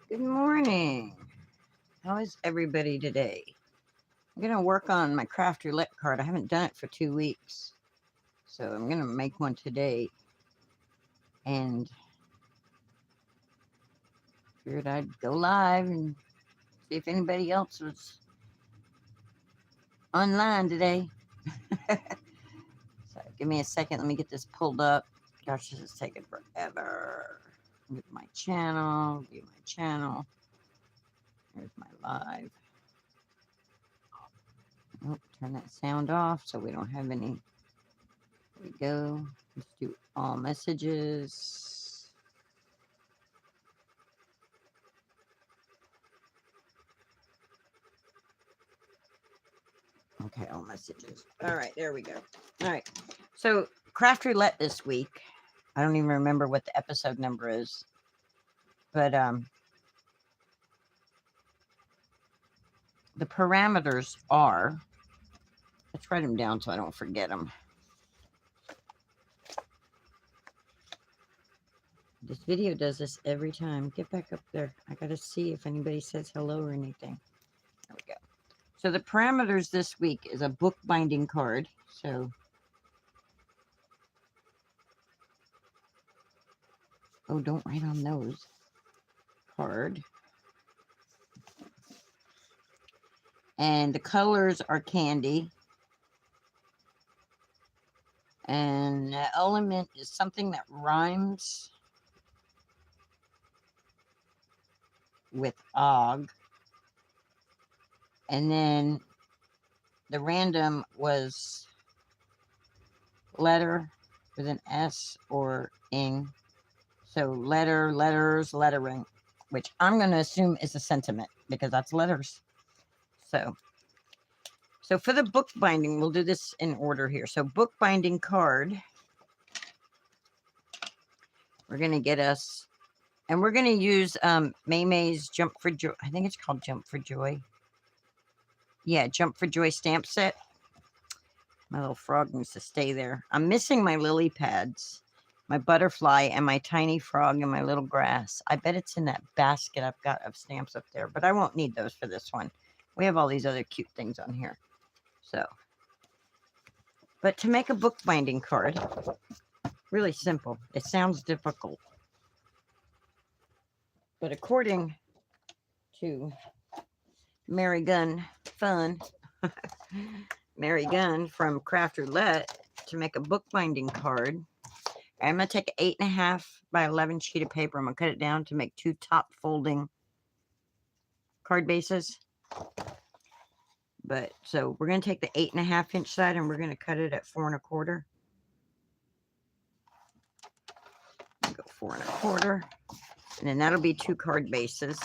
Good morning. How is everybody today? I'm going to work on my Craft Roulette card. I haven't done it for 2 weeks. So I'm going to make one today. And figured I'd go live and see if anybody else was online today. So give me a second. Let me get this pulled up. Gosh, this is taking forever. View my channel. View my channel. There's my live. Oh, turn that sound off so we don't have any. There we go. Let's do all messages. Okay, all messages. All right, there we go. All right. So Craft Roulette this week. I don't even remember what the episode number is. But the parameters are, let's write them down so I don't forget them. This video does this every time. Get back up there. I got to see if anybody says hello or anything. There we go. So the parameters this week is a bookbinding card. So, oh, don't write on those. Card. And the colors are candy. And the element is something that rhymes with og. And then the random was letter with an S or ing. So letter, letters, lettering, which I'm going to assume is a sentiment because that's letters. So for the bookbinding, we'll do this in order here. So bookbinding card, we're going to get us, and we're going to use May's Jump for Joy. I think it's called Jump for Joy. Yeah, Jump for Joy stamp set. My little frog needs to stay there. I'm missing my lily pads, my butterfly, and my tiny frog and my little grass. I bet it's in that basket I've got of stamps up there, but I won't need those for this one. We have all these other cute things on here. So, but to make a bookbinding card, really simple. It sounds difficult, but according to Mary Gunn Fun, Mary Gunn from Craft Roulette, to make a bookbinding card, I'm going to take an 8.5 by 11 sheet of paper. I'm going to cut it down to make 2 top folding card bases. But so we're going to take the 8.5 inch side and we're going to cut it at 4 1/4. Go 4 1/4. And then that'll be 2 card bases.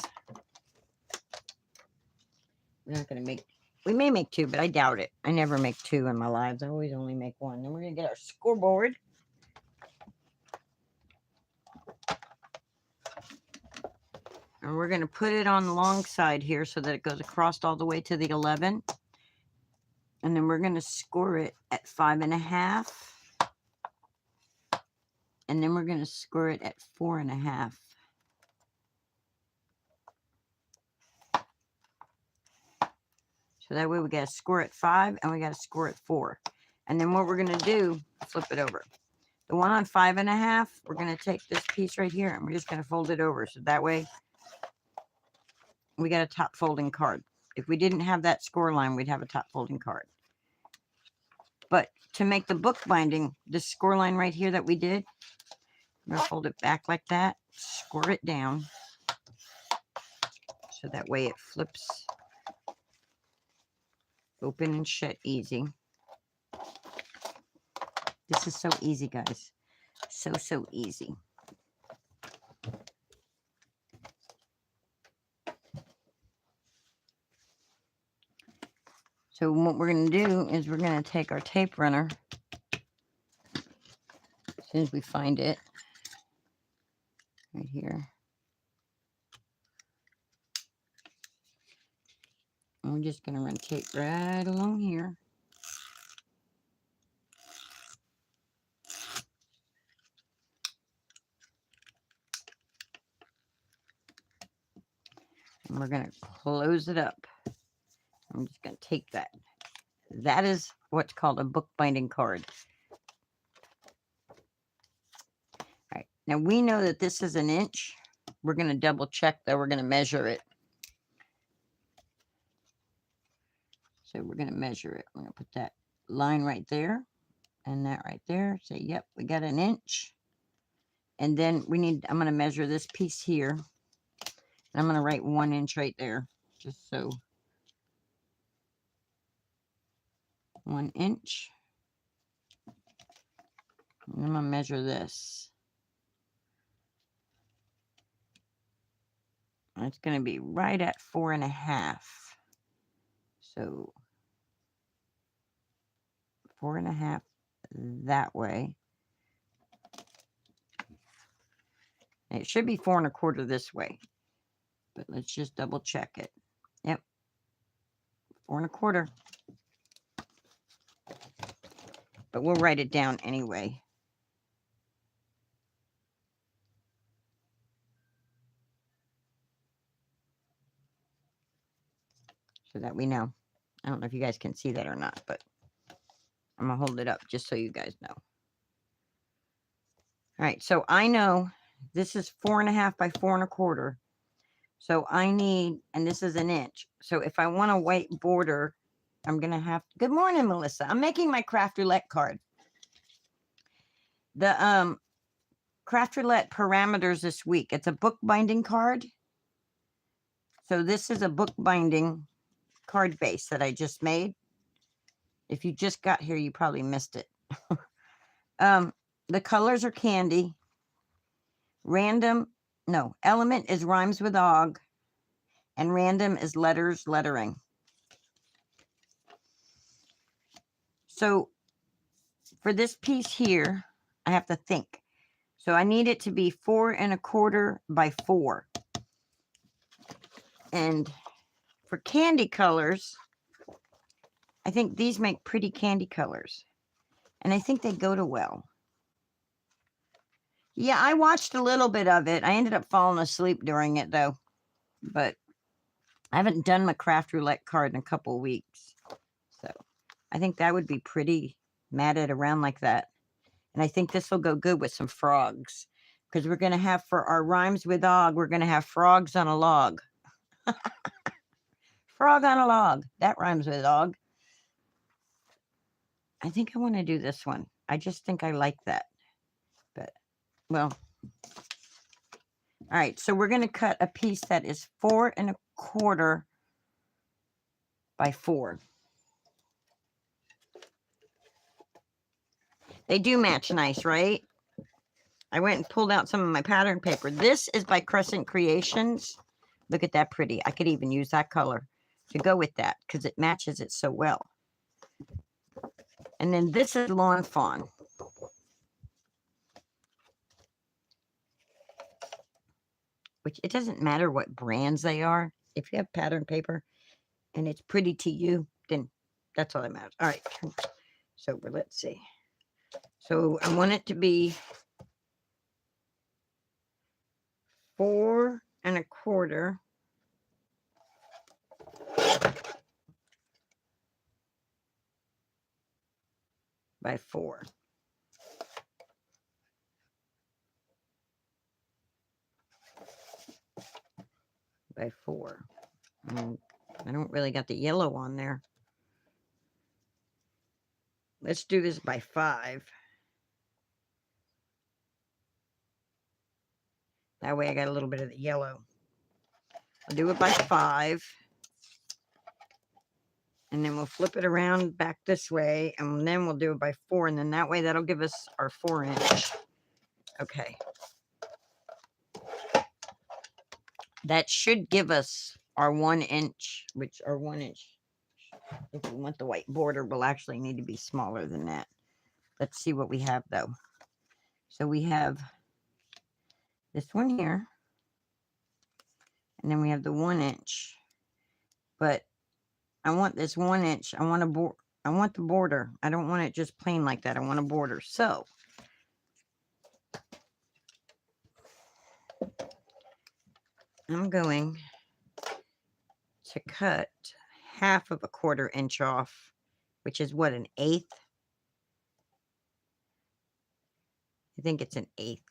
We're not going to make, we may make 2, but I doubt it. I never make 2 in my lives. I always only make 1. Then we're going to get our scoreboard. And we're going to put it on the long side here so that it goes across all the way to the 11. And then we're going to score it at 5.5. And then we're going to score it at 4.5. So that way we got to score at 5 and we got to score at 4. And then what we're going to do, flip it over. The one on 5.5, we're going to take this piece right here and we're just going to fold it over. So that way we got a top folding card. If we didn't have that score line, we'd have a top folding card. But to make the bookbinding, this score line right here that we did, I'm going to fold it back like that, score it down. So that way it flips open and shut easy. This is so easy, guys. So easy. So what we're going to do is we're going to take our tape runner as soon as we find it right here. And we're just going to run tape right along here. And we're going to close it up. I'm just going to take that. That is what's called a bookbinding card. All right. Now we know that this is 1 inch. We're going to double check though. We're going to measure it. So we're going to measure it. We're going to put that line right there and that right there. Say, yep, we got 1 inch. And then I'm going to measure this piece here. And I'm going to write 1 inch right there. Just so 1 inch. And I'm going to measure this. And it's going to be right at 4.5. So 4.5 that way. And it should be 4 1/4 this way. But let's just double check it. Yep. 4 1/4. But we'll write it down anyway. So that we know. I don't know if you guys can see that or not, but I'm going to hold it up just so you guys know. All right, so I know this is 4.5 by 4 1/4. So I need, and this is 1 inch. So if I want a white border, I'm going to have, good morning, Melissa. I'm making my Craft Roulette card. The Craft Roulette parameters this week. It's a bookbinding card. So this is a bookbinding card base that I just made. If you just got here, you probably missed it. The colors are candy. Element is rhymes with og. And random is lettering. So for this piece here, I have to think. So I need it to be 4 1/4 by 4. And for candy colors, I think these make pretty candy colors. And I think they go to well. Yeah, I watched a little bit of it. I ended up falling asleep during it, though. But I haven't done my Craft Roulette card in a couple of weeks. So I think that would be pretty matted around like that. And I think this will go good with some frogs. Because we're going to have, for our rhymes with og, we're going to have frogs on a log. Frog on a log. That rhymes with og. I think I want to do this one. I just think I like that. But, well. All right, so we're going to cut a piece that is 4 1/4 by 4. They do match nice, right? I went and pulled out some of my pattern paper. This is by Crescent Creations. Look at that pretty. I could even use that color to go with that because it matches it so well. And then this is Lawn Fawn. Which it doesn't matter what brands they are. If you have pattern paper and it's pretty to you, then that's all that matters. All right. So let's see. So I want it to be 4 1/4 by 4. By 4. And I don't really got the yellow on there. Let's do this by 5. That way I got a little bit of the yellow. I'll do it by 5. And then we'll flip it around back this way. And then we'll do it by 4. And then that way that'll give us our 4 inch. Okay. That should give us our 1 inch, which our 1 inch. If we want the white border, will actually need to be smaller than that. Let's see what we have, though. So we have this one here. And then we have the 1 inch. But I want this 1 inch. I want the border. I don't want it just plain like that. I want a border. So I'm going to cut half of a 1/4 inch off, which is what, an 1/8? I think it's an 1/8.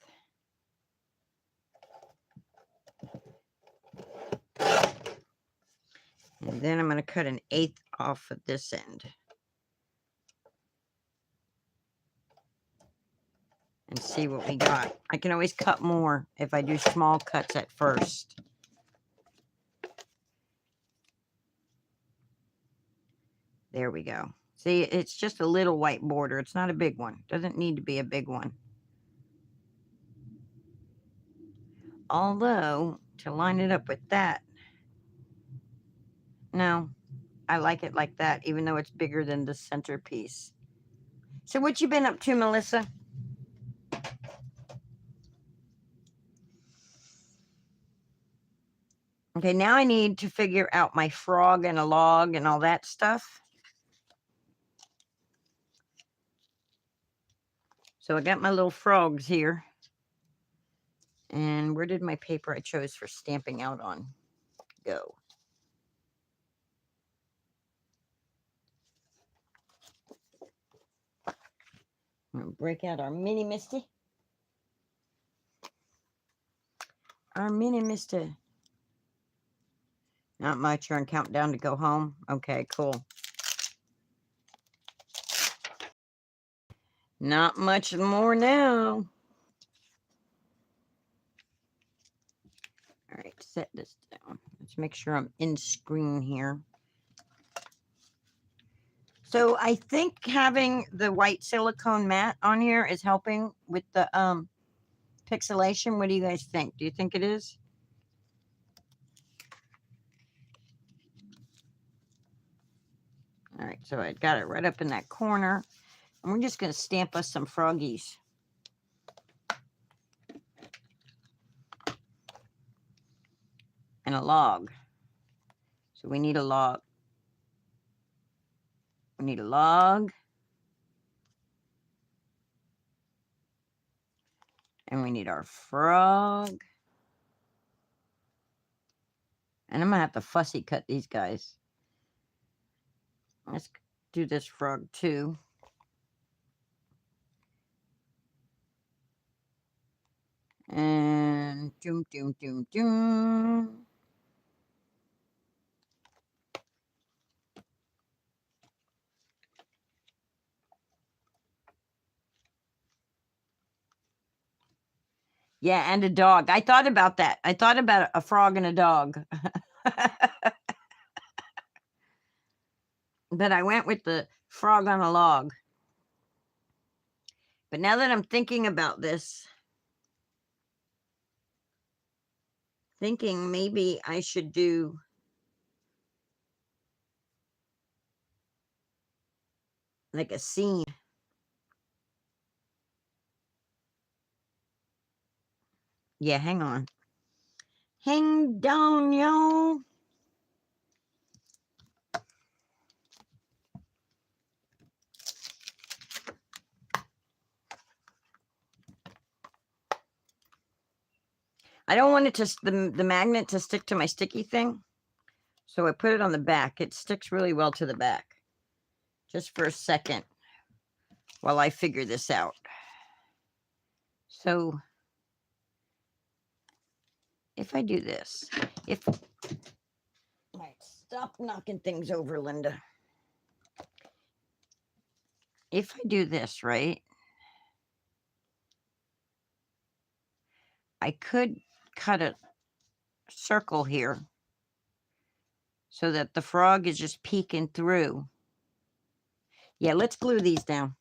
And then I'm going to cut an 1/8 off of this end. And see what we got. I can always cut more if I do small cuts at first. There we go. See, it's just a little white border. It's not a big one. Doesn't need to be a big one. Although, to line it up with that, no, I like it like that, even though it's bigger than the centerpiece. So what you been up to, Melissa? Okay, now I need to figure out my frog and a log and all that stuff. So I got my little frogs here. And where did my paper I chose for stamping out on go? I'm going to break out our mini Misty. Our mini Misty. Not much. You're on countdown to go home. Okay, cool. Not much more now. All right, set this down. Let's make sure I'm in screen here. So I think having the white silicone mat on here is helping with the pixelation. What do you guys think? Do you think it is? All right, so I got it right up in that corner. And we're just going to stamp us some froggies. And a log. So we need a log. We need a log. And we need our frog. And I'm going to have to fussy cut these guys. Let's do this frog too. And doom, doom, doom, doom. Yeah, and a dog. I thought about that. I thought about a frog and a dog. But I went with the frog on a log. But now that I'm thinking about this, thinking maybe I should do like a scene. Yeah, hang on. Hang down, y'all. I don't want it to the magnet to stick to my sticky thing. So I put it on the back. It sticks really well to the back. Just for a second while I figure this out. So if I do this, all right, stop knocking things over, Linda. If I do this, right, I could cut a circle here so that the frog is just peeking through. Yeah, let's glue these down.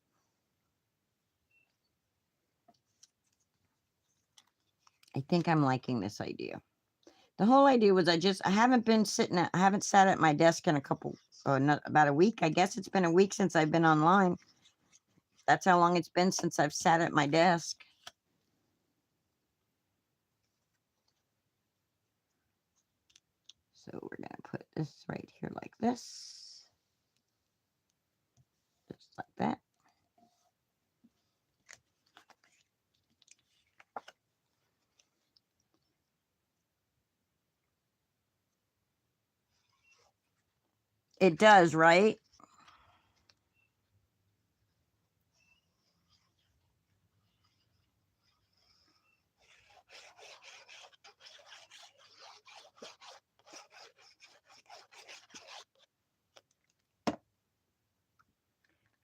I think I'm liking this idea. The whole idea was I haven't sat at my desk in about a week. I guess it's been a week since I've been online. That's how long it's been since I've sat at my desk. So we're going to put this right here like this. Just like that. It does, right?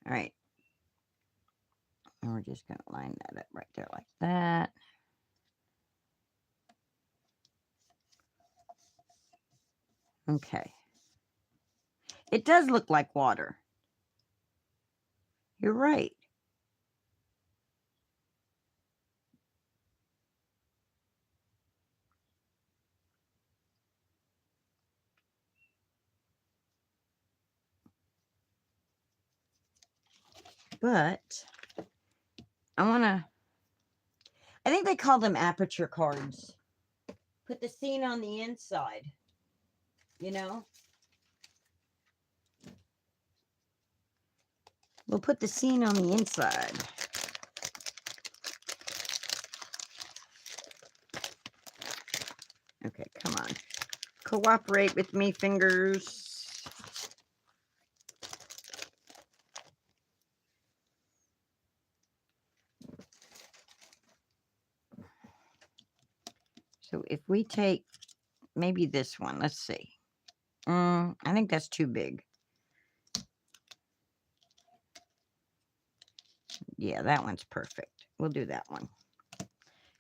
All right. And we're just going to line that up right there like that. Okay. It does look like water. You're right. But I think they call them aperture cards. Put the scene on the inside, you know? We'll put the scene on the inside. Okay, come on. Cooperate with me, fingers. So if we take maybe this one, let's see. I think that's too big. Yeah, that one's perfect. We'll do that one.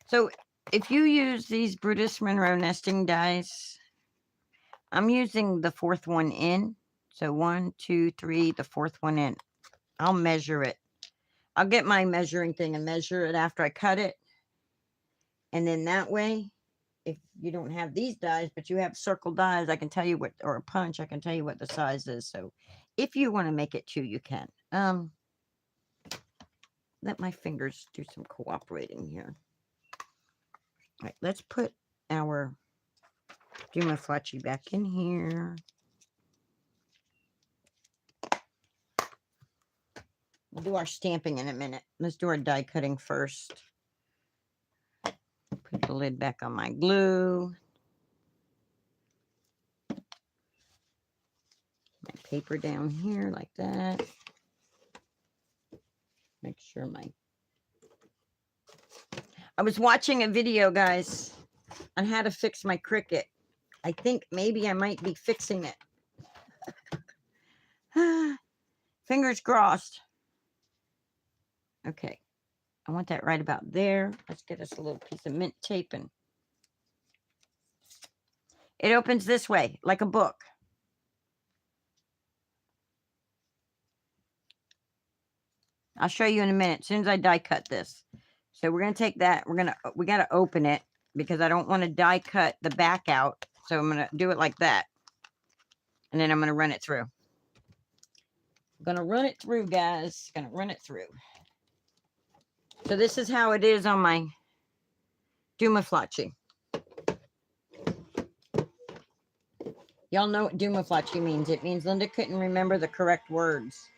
So if you use these Brutus Monroe nesting dies, I'm using the fourth one in. So 1, 2, 3, the fourth one in. I'll measure it. I'll get my measuring thing and measure it after I cut it. And then that way, if you don't have these dies, but you have circle dies, I can tell you what, or a punch, I can tell you what the size is. So if you want to make it 2, you can. Let my fingers do some cooperating here. All right, let's put our Dumaflachi back in here. We'll do our stamping in a minute. Let's do our die cutting first. Put the lid back on my glue. My paper down here like that. Make sure I was watching a video, guys, on how to fix my Cricut. I think maybe I might be fixing it. Fingers crossed. Okay. I want that right about there. Let's get us a little piece of mint tape. And it opens this way, like a book. I'll show you in a minute, as soon as I die cut this. So we're going to take that. We got to open it because I don't want to die cut the back out. So I'm going to do it like that. And then I'm going to run it through. I'm going to run it through, guys. Going to run it through. So this is how it is on my Dumaflachi. Y'all know what Dumaflachi means. It means Linda couldn't remember the correct words.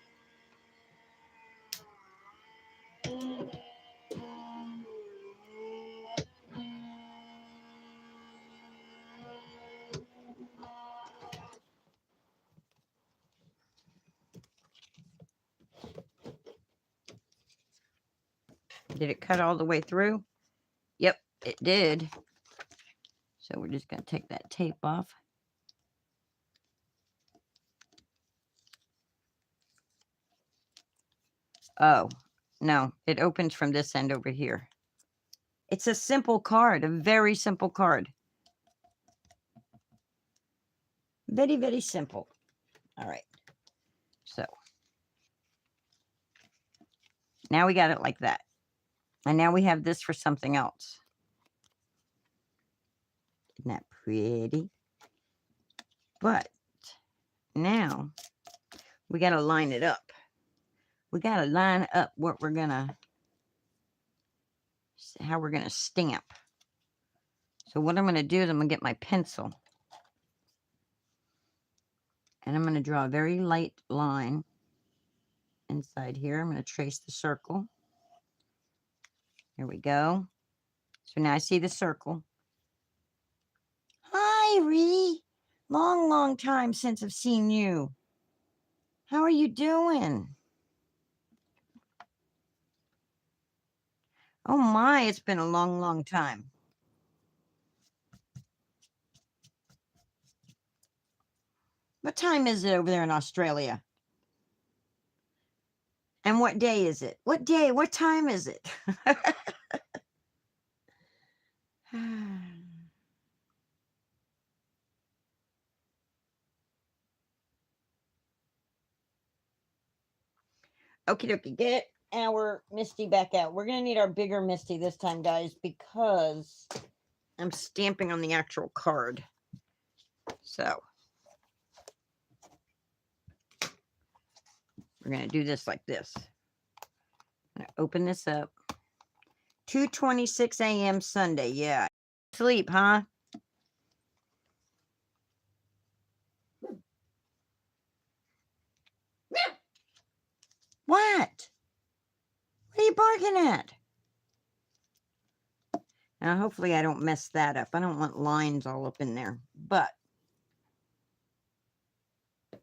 Did it cut all the way through? Yep, it did. So we're just going to take that tape off. Oh, no, it opens from this end over here. It's a simple card, a very simple card. Very, very simple. All right. So now we got it like that. And now we have this for something else. Isn't that pretty? But now we got to line it up. We got to line up what we're going to, how we're going to stamp. So what I'm going to do is I'm going to get my pencil. And I'm going to draw a very light line inside here. I'm going to trace the circle. Here we go. So now I see the circle. Hi, Ree. Long, long time since I've seen you. How are you doing? Oh my, it's been a long, long time. What time is it over there in Australia? And what day is it? What day? What time is it? Okie dokie, get our Misty back out. We're going to need our bigger Misty this time, guys, because I'm stamping on the actual card. So we're going to do this like this. I'm going to open this up. 2:26 a.m. Sunday. Yeah. Sleep, huh? What? What are you barking at? Now, hopefully I don't mess that up. I don't want lines all up in there. But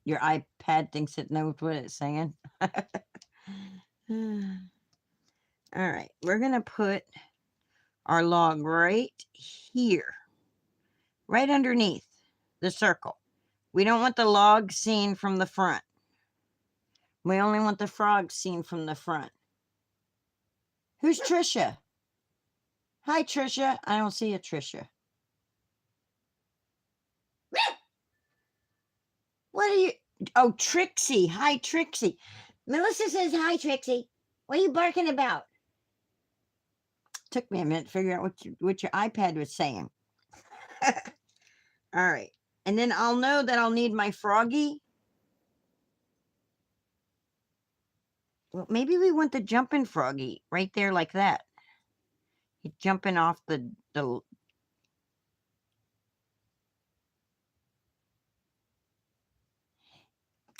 your iPad thinks it knows what it's saying. All right. We're going to put our log right here. Right underneath the circle. We don't want the log seen from the front. We only want the frog seen from the front. Who's Trisha? Hi, Trisha. I don't see a Trisha. What are you? Oh, Trixie. Hi, Trixie. Melissa says, hi, Trixie. What are you barking about? Took me a minute to figure out what your iPad was saying. All right. And then I'll know that I'll need my froggy. Well, maybe we want the jumping froggy right there like that. He's jumping off the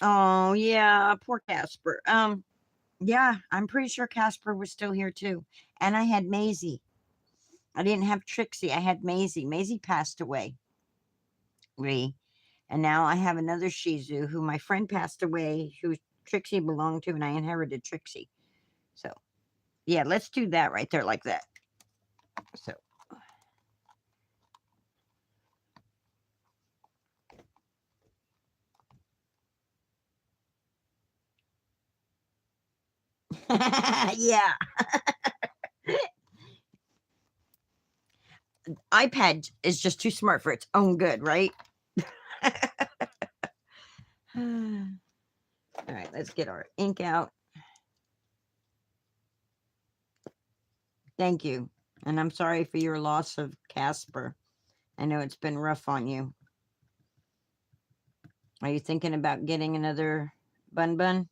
Oh, yeah, poor Casper. Yeah, I'm pretty sure Casper was still here too. And I had Maisie. I didn't have Trixie. I had Maisie. Maisie passed away. And now I have another Shih Tzu who my friend passed away, who Trixie belonged to, and I inherited Trixie. So, yeah, let's do that right there like that. So. Yeah. iPad is just too smart for its own good, right? All right, let's get our ink out. Thank you. And I'm sorry for your loss of Casper. I know it's been rough on you. Are you thinking about getting another bun?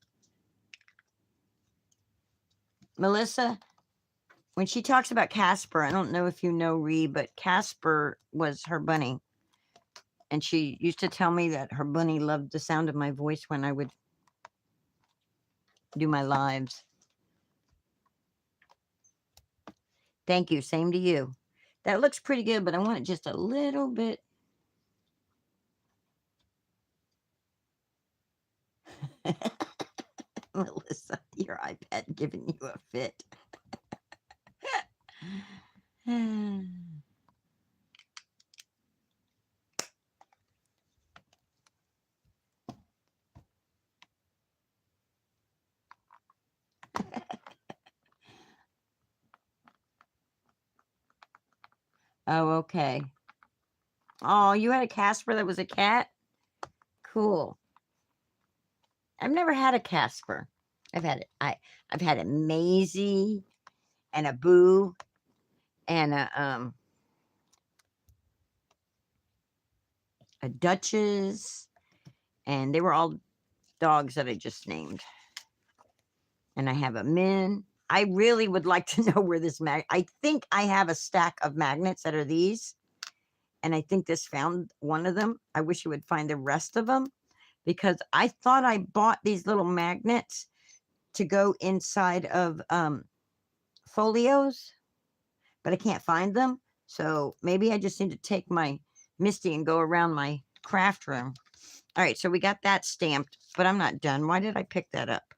Melissa, when she talks about Casper, I don't know if you know Ree, but Casper was her bunny. And she used to tell me that her bunny loved the sound of my voice when I would do my lives. Thank you. Same to you. That looks pretty good, but I want it just a little bit. Melissa, your iPad giving you a fit. Oh, okay. Oh, you had a Casper that was a cat? Cool. I've never had a Casper. I've had a Maisie and a Boo and a Duchess, and they were all dogs that I just named. And I have a Min. I really would like to know where this I think I have a stack of magnets that are these, and I think this found one of them. I wish you would find the rest of them, because I thought I bought these little magnets to go inside of folios, but I can't find them. So maybe I just need to take my Misty and go around my craft room All right, so we got that stamped, but I'm not done. Why did I pick that up?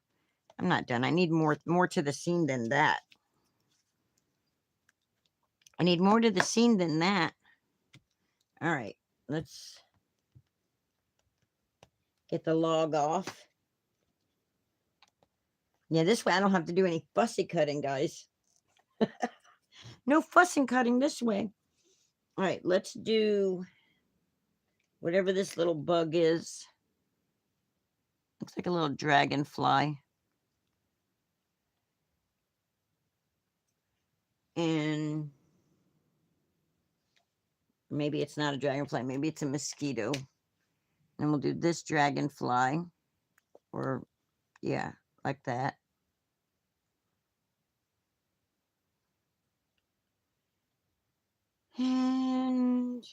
I'm not done. I need more to the scene than that. I need more to the scene than that. All right, let's get the log off. Yeah, this way I don't have to do any fussy cutting, guys. No fussing cutting this way. All right, let's do whatever this little bug is. Looks like a little dragonfly. And maybe it's not a dragonfly. Maybe it's a mosquito. And we'll do this dragonfly. Or, yeah, like that. And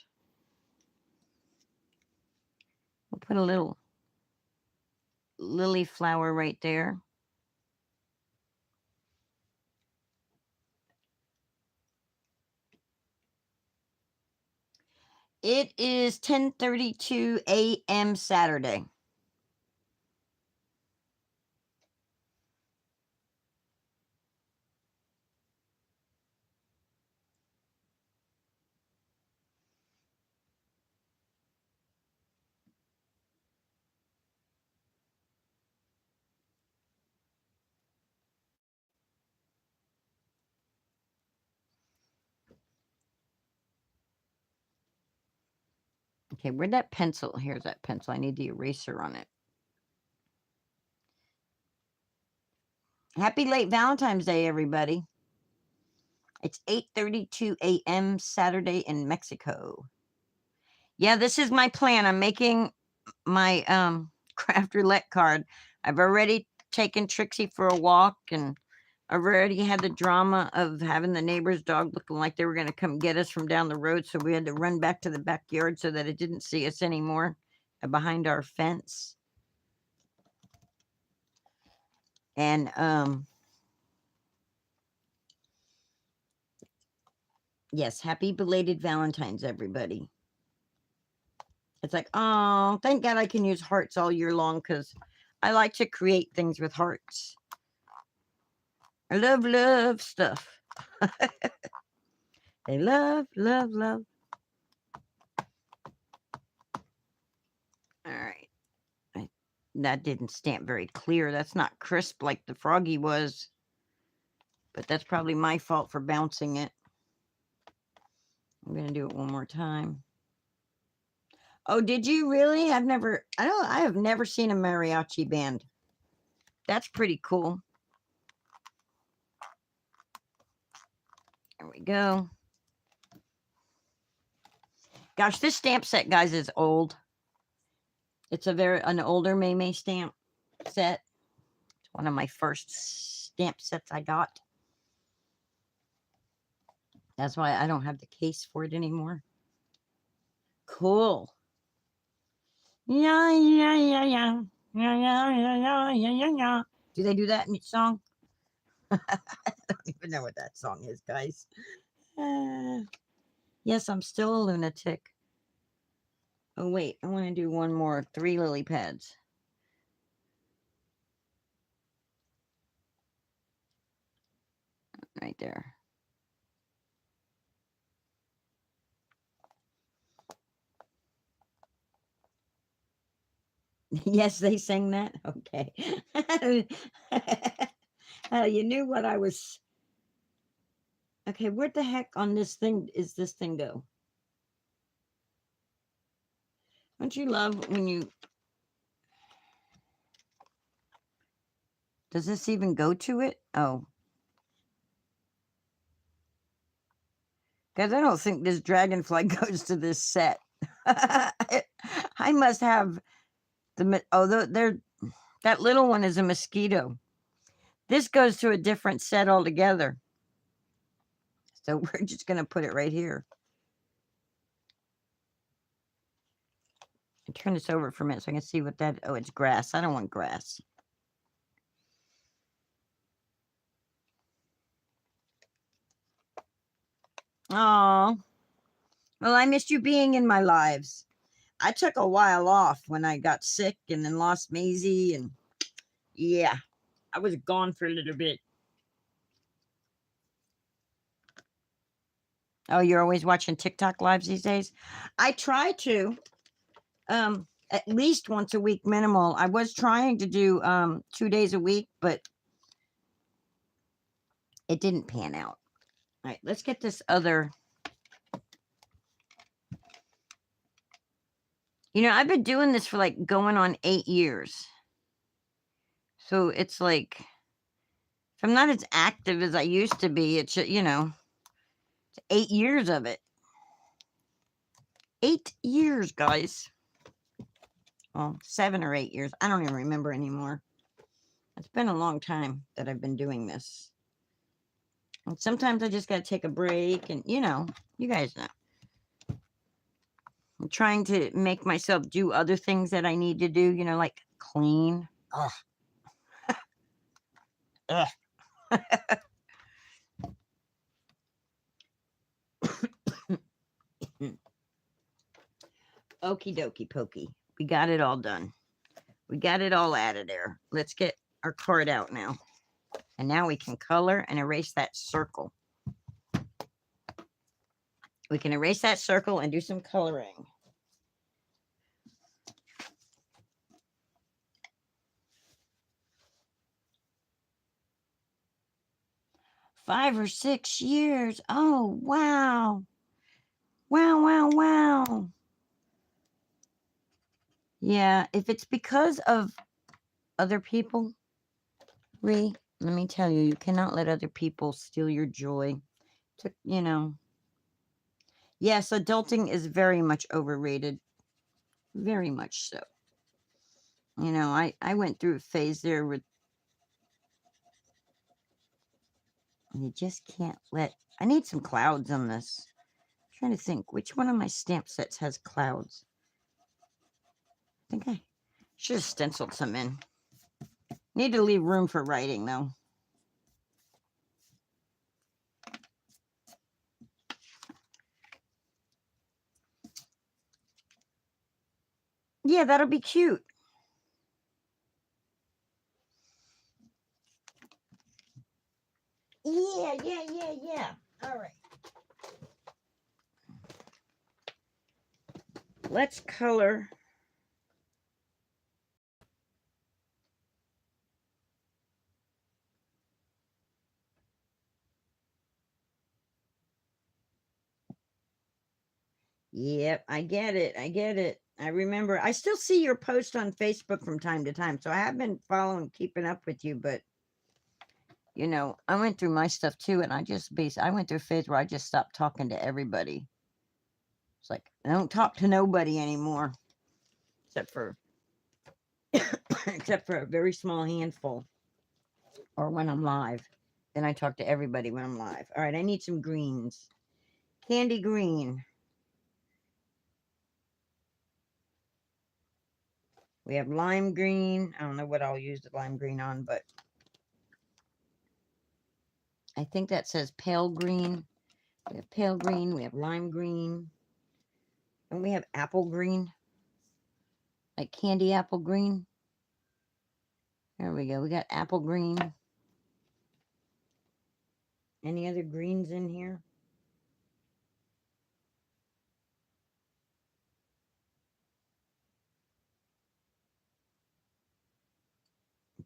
we'll put a little lily flower right there. It is 10:32 a.m. Saturday. Okay, where'd that pencil? Here's that pencil. I need the eraser on it. Happy late Valentine's Day, everybody. It's 8:32 a.m. Saturday in Mexico. Yeah, this is my plan. I'm making my Craft Roulette card. I've already taken Trixie for a walk, and I've already had the drama of having the neighbor's dog looking like they were going to come get us from down the road, so we had to run back to the backyard so that it didn't see us anymore behind our fence. And yes, happy belated Valentine's, everybody. It's like, oh, thank God I can use hearts all year long, because I like to create things with hearts. I love stuff. They love. All right. That didn't stamp very clear. That's not crisp like the froggy was. But that's probably my fault for bouncing it. I'm going to do it one more time. Oh, did you really? I have never seen a mariachi band. That's pretty cool. There we go. Gosh, this stamp set, guys, is old. It's an older May stamp set. It's one of my first stamp sets I got. That's why I don't have the case for it anymore. Cool. Yeah. Do they do that in each song? I don't even know what that song is, guys. Yes, I'm still a lunatic. Oh, wait. I want to do one more. 3 lily pads. Right there. Yes, they sang that? Okay. You knew what I was... Okay, where the heck on this thing is this thing go? Don't you love when you... Does this even go to it? Oh. Guys, I don't think this dragonfly goes to this set. I must have the... Oh, that little one is a mosquito. This goes to a different set altogether. So we're just going to put it right here. And turn this over for a minute so I can see what that... Oh, it's grass. I don't want grass. Oh, well, I missed you being in my lives. I took a while off when I got sick and then lost Maisie, and yeah, I was gone for a little bit. Oh, you're always watching TikTok lives these days? I try to, at least once a week minimal. I was trying to do 2 days a week, but it didn't pan out. All right, let's get this other. You know, I've been doing this for like going on 8 years. So it's like, if I'm not as active as I used to be, it's, you know, it's 8 years of it. 8 years, guys. Well, 7 or 8 years. I don't even remember anymore. It's been a long time that I've been doing this. And sometimes I just got to take a break, and, you know, you guys know. I'm trying to make myself do other things that I need to do, you know, like clean. Ugh. Ugh. Okie dokie pokey. We got it all done. We got it all out of there. Let's get our card out now. And now we can color and erase that circle. We can erase that circle and do some coloring. Five or 6 years. Oh, wow. Wow, wow, wow. Yeah, if it's because of other people, let me tell you, you cannot let other people steal your joy. You know. Yes, adulting is very much overrated. Very much so. You know, I went through a phase there with, you just can't let, I need some clouds on this. I'm trying to think, which one of my stamp sets has clouds? I think I should have stenciled some in. Need to leave room for writing, though. Yeah, that'll be cute. Yeah. All right. Let's color. Yep, I get it. I remember. I still see your post on Facebook from time to time, so I have been following, keeping up with you, but you know, I went through my stuff too, and I went through a phase where I just stopped talking to everybody. It's like, I don't talk to nobody anymore, except for except for a very small handful, or when I'm live. Then I talk to everybody when I'm live. All right, I need some greens. Candy green. We have lime green. I don't know what I'll use the lime green on, but I think that says pale green. We have pale green. We have lime green. And we have apple green. Like candy apple green. There we go. We got apple green. Any other greens in here?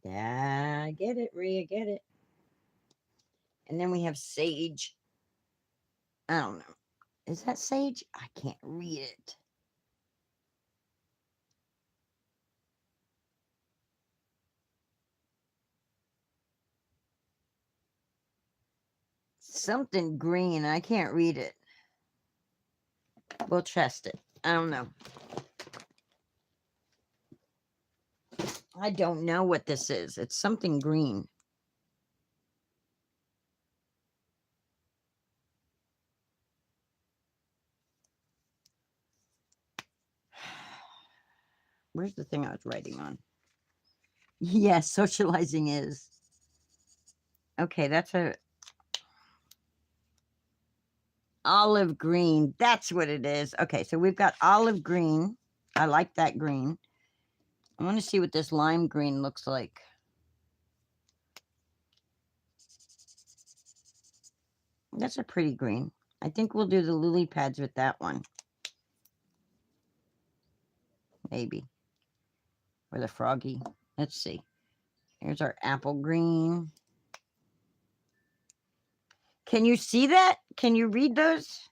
Yeah, I get it, Rhea, get it. And then we have sage. I don't know. Is that sage? I can't read it. Something green. I can't read it. We'll test it. I don't know. I don't know what this is. It's something green. Where's the thing I was writing on? Yes, socializing is. Okay, that's a olive green. That's what it is. Okay, so we've got olive green. I like that green. I want to see what this lime green looks like. That's a pretty green. I think we'll do the lily pads with that one. Maybe. Or the froggy. Let's see. Here's our apple green. Can you see that? Can you read those?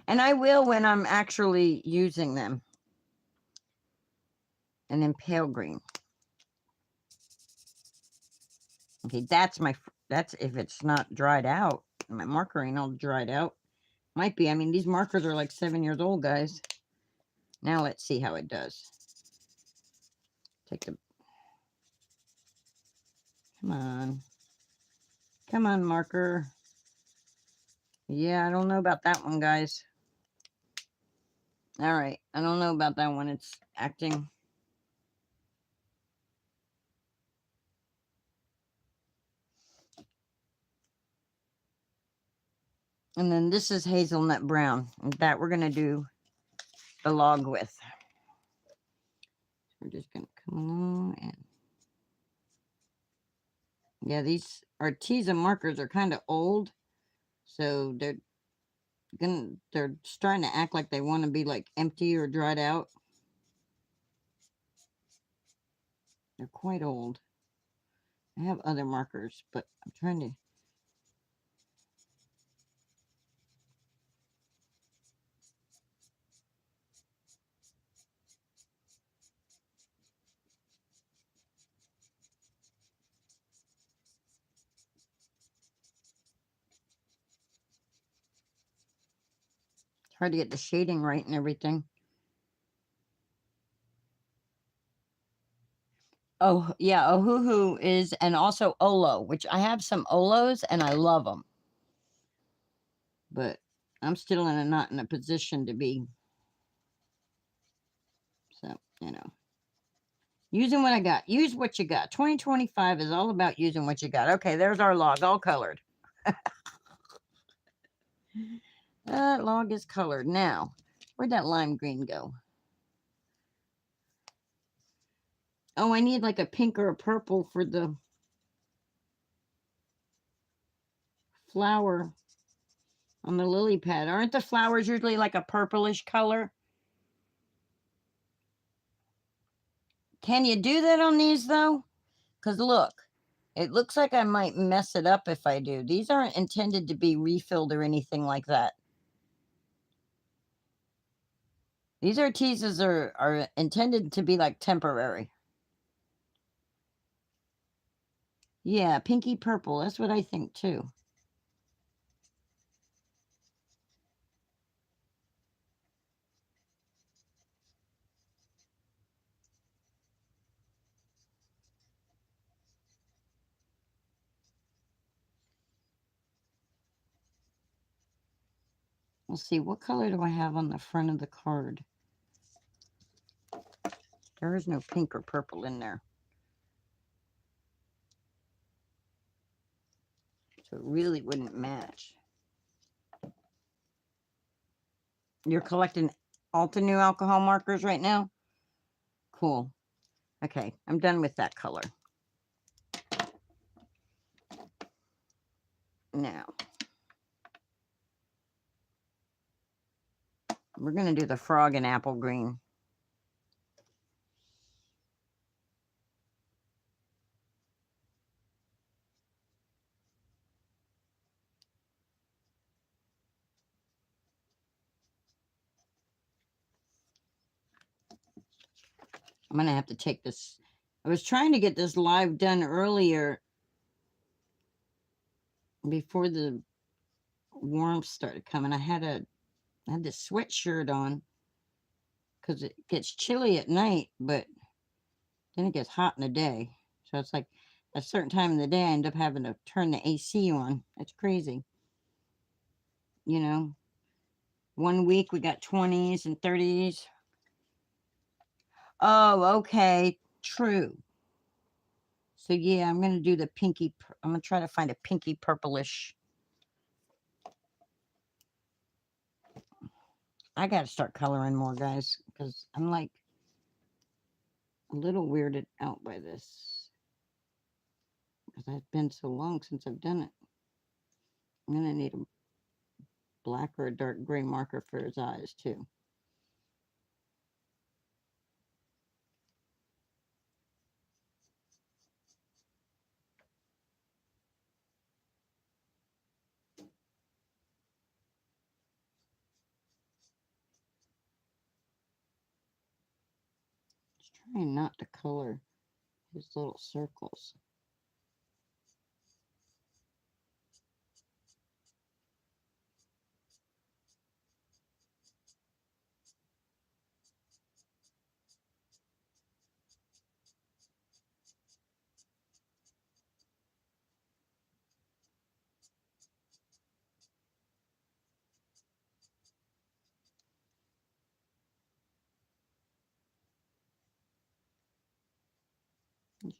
And I will when I'm actually using them. And then pale green. Okay, that's if it's not dried out. My marker ain't all dried out. Might be. I mean, these markers are like 7 years old, guys. Now let's see how it does. Take the... Come on. Come on, marker. Yeah, I don't know about that one, guys. All right. I don't know about that one. It's acting... And then this is hazelnut brown. That we're going to do the log with. We're just going to come along and... Yeah, these Arteza markers are kind of old. So they're starting to act like they want to be like empty or dried out. They're quite old. I have other markers, but I'm trying to... It's hard to get the shading right and everything. Oh, yeah, Ohuhu is, and also Olo, which I have some Olos and I love them. But I'm still not in a position to be. So, you know. Using what I got. Use what you got. 2025 is all about using what you got. Okay, there's our log, all colored. That log is colored. Now, where'd that lime green go? Oh, I need like a pink or a purple for the flower on the lily pad. Aren't the flowers usually like a purplish color? Can you do that on these though? Because look, it looks like I might mess it up if I do. These aren't intended to be refilled or anything like that. These Artezas are intended to be like temporary. Yeah, pinky purple. That's what I think too. Let's see, what color do I have on the front of the card? There is no pink or purple in there. So it really wouldn't match. You're collecting Alta New alcohol markers right now? Cool. Okay, I'm done with that color. Now, we're going to do the frog and apple green. I'm going to have to take this. I was trying to get this live done earlier before the warmth started coming. I had this sweatshirt on because it gets chilly at night, but then it gets hot in the day. So it's like a certain time in the day, I end up having to turn the AC on. That's crazy. You know, one week we got 20s and 30s. Oh, okay. True. So yeah, I'm going to do the pinky. I'm going to try to find a pinky purplish. I got to start coloring more, guys, because I'm like a little weirded out by this. Because it's been so long since I've done it. I'm going to need a black or a dark gray marker for his eyes, too. Just trying not to color his little circles.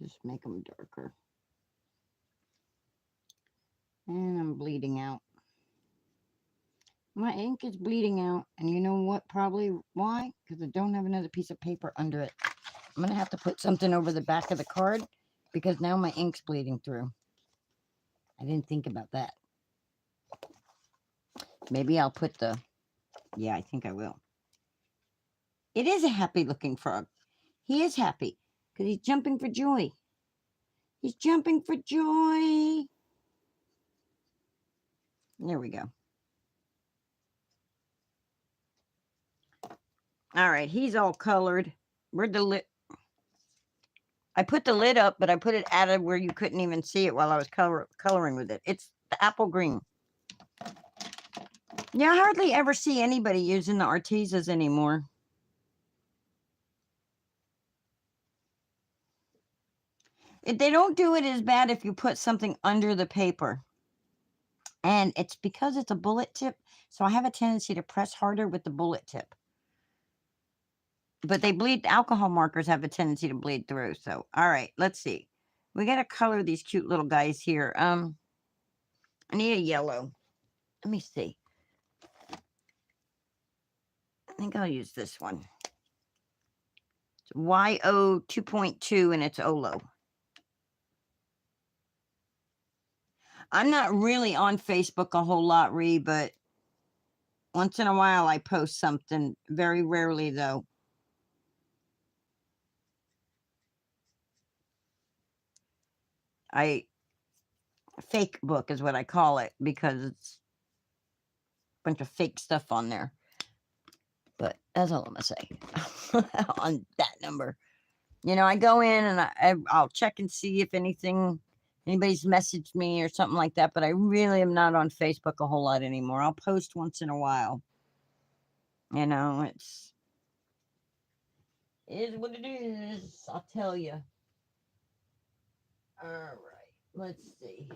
Just make them darker. And I'm bleeding out. My ink is bleeding out, and you know what? Probably why? Because I don't have another piece of paper under it. I'm going to have to put something over the back of the card because now my ink's bleeding through. I didn't think about that. Maybe I'll put the... Yeah, I think I will. It is a happy-looking frog. He is happy because he's jumping for joy. He's jumping for joy. There we go. All right, he's all colored. Where'd the lid? I put the lid up, but I put it at where you couldn't even see it while I was coloring with it. It's the apple green. Yeah, I hardly ever see anybody using the Artezas anymore. They don't do it as bad if you put something under the paper. And it's because it's a bullet tip, so I have a tendency to press harder with the bullet tip. But they bleed, alcohol markers have a tendency to bleed through. So, all right, let's see. We got to color these cute little guys here. I need a yellow. Let me see. I think I'll use this one. It's YO 2.2 and it's Olo. I'm not really on Facebook a whole lot, Ree, but once in a while I post something. Very rarely, though. Fake book is what I call it because it's a bunch of fake stuff on there. But that's all I'm going to say on that number. You know, I go in and I'll check and see if anybody's messaged me or something like that, but I really am not on Facebook a whole lot anymore. I'll post once in a while. You know, it is what it is, I'll tell you. All right, let's see.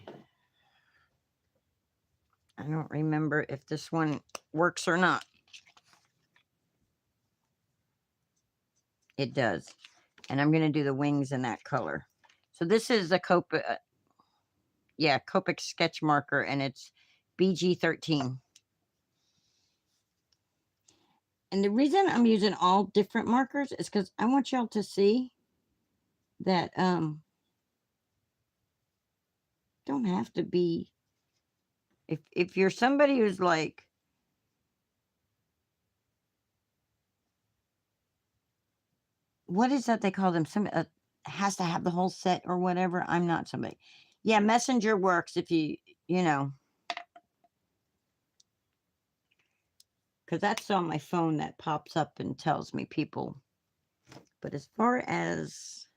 I don't remember if this one works or not. It does. And I'm going to do the wings in that color. So this is a Copic sketch marker, and it's BG13. And the reason I'm using all different markers is because I want y'all to see that don't have to be, if you're somebody who's like, what is that they call them? Some has to have the whole set or whatever. I'm not somebody. Yeah, Messenger works if you know. Because that's on my phone that pops up and tells me people. But as far as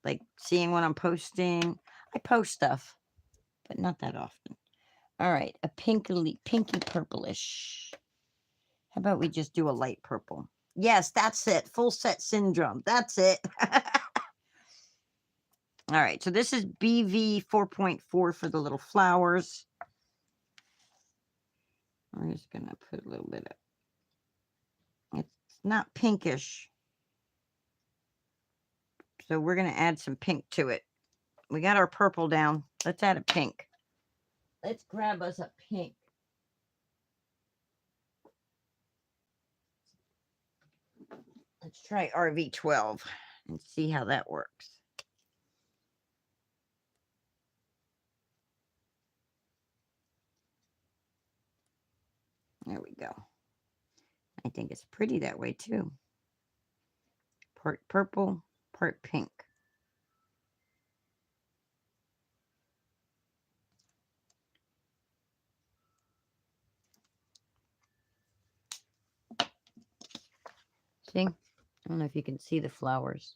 like seeing what I'm posting, I post stuff, but not that often. All right, a pinky purplish. How about we just do a light purple? Yes, that's it. Full set syndrome. That's it. All right, so this is BV 4.4 for the little flowers. We're just going to put a little bit of, it's not pinkish. So we're going to add some pink to it. We got our purple down. Let's add a pink. Let's grab us a pink. Let's try RV12 and see how that works. There we go. I think it's pretty that way too. Part purple, part pink. See? I don't know if you can see the flowers.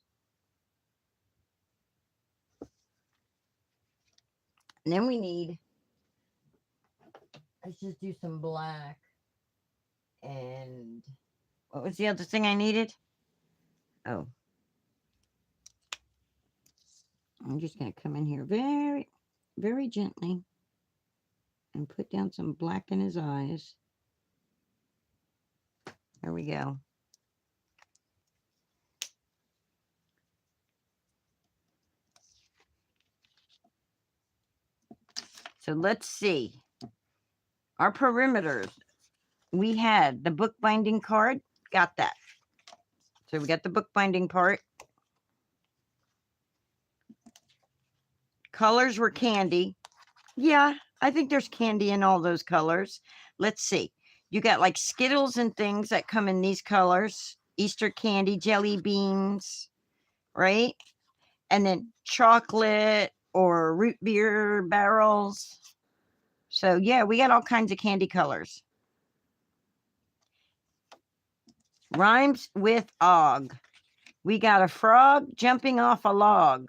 And then we need, let's just do some black. And what was the other thing I needed? Oh. I'm just going to come in here very, very gently and put down some black in his eyes. There we go. So let's see. Our perimeters. We had the bookbinding card. Got that. So we got the bookbinding part. Colors were candy. Yeah, I think there's candy in all those colors. Let's see. You got like Skittles and things that come in these colors. Easter candy, jelly beans, right? And then chocolate or root beer barrels. So yeah, we got all kinds of candy colors. Rhymes with og. We got a frog jumping off a log.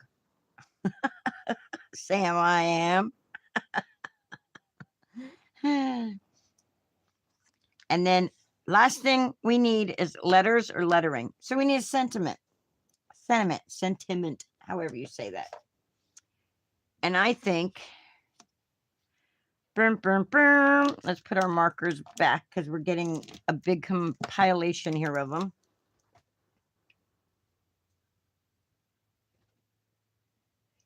Sam, I am. And then last thing we need is letters or lettering. So we need a sentiment, however you say that. And I think, let's put our markers back because we're getting a big compilation here of them.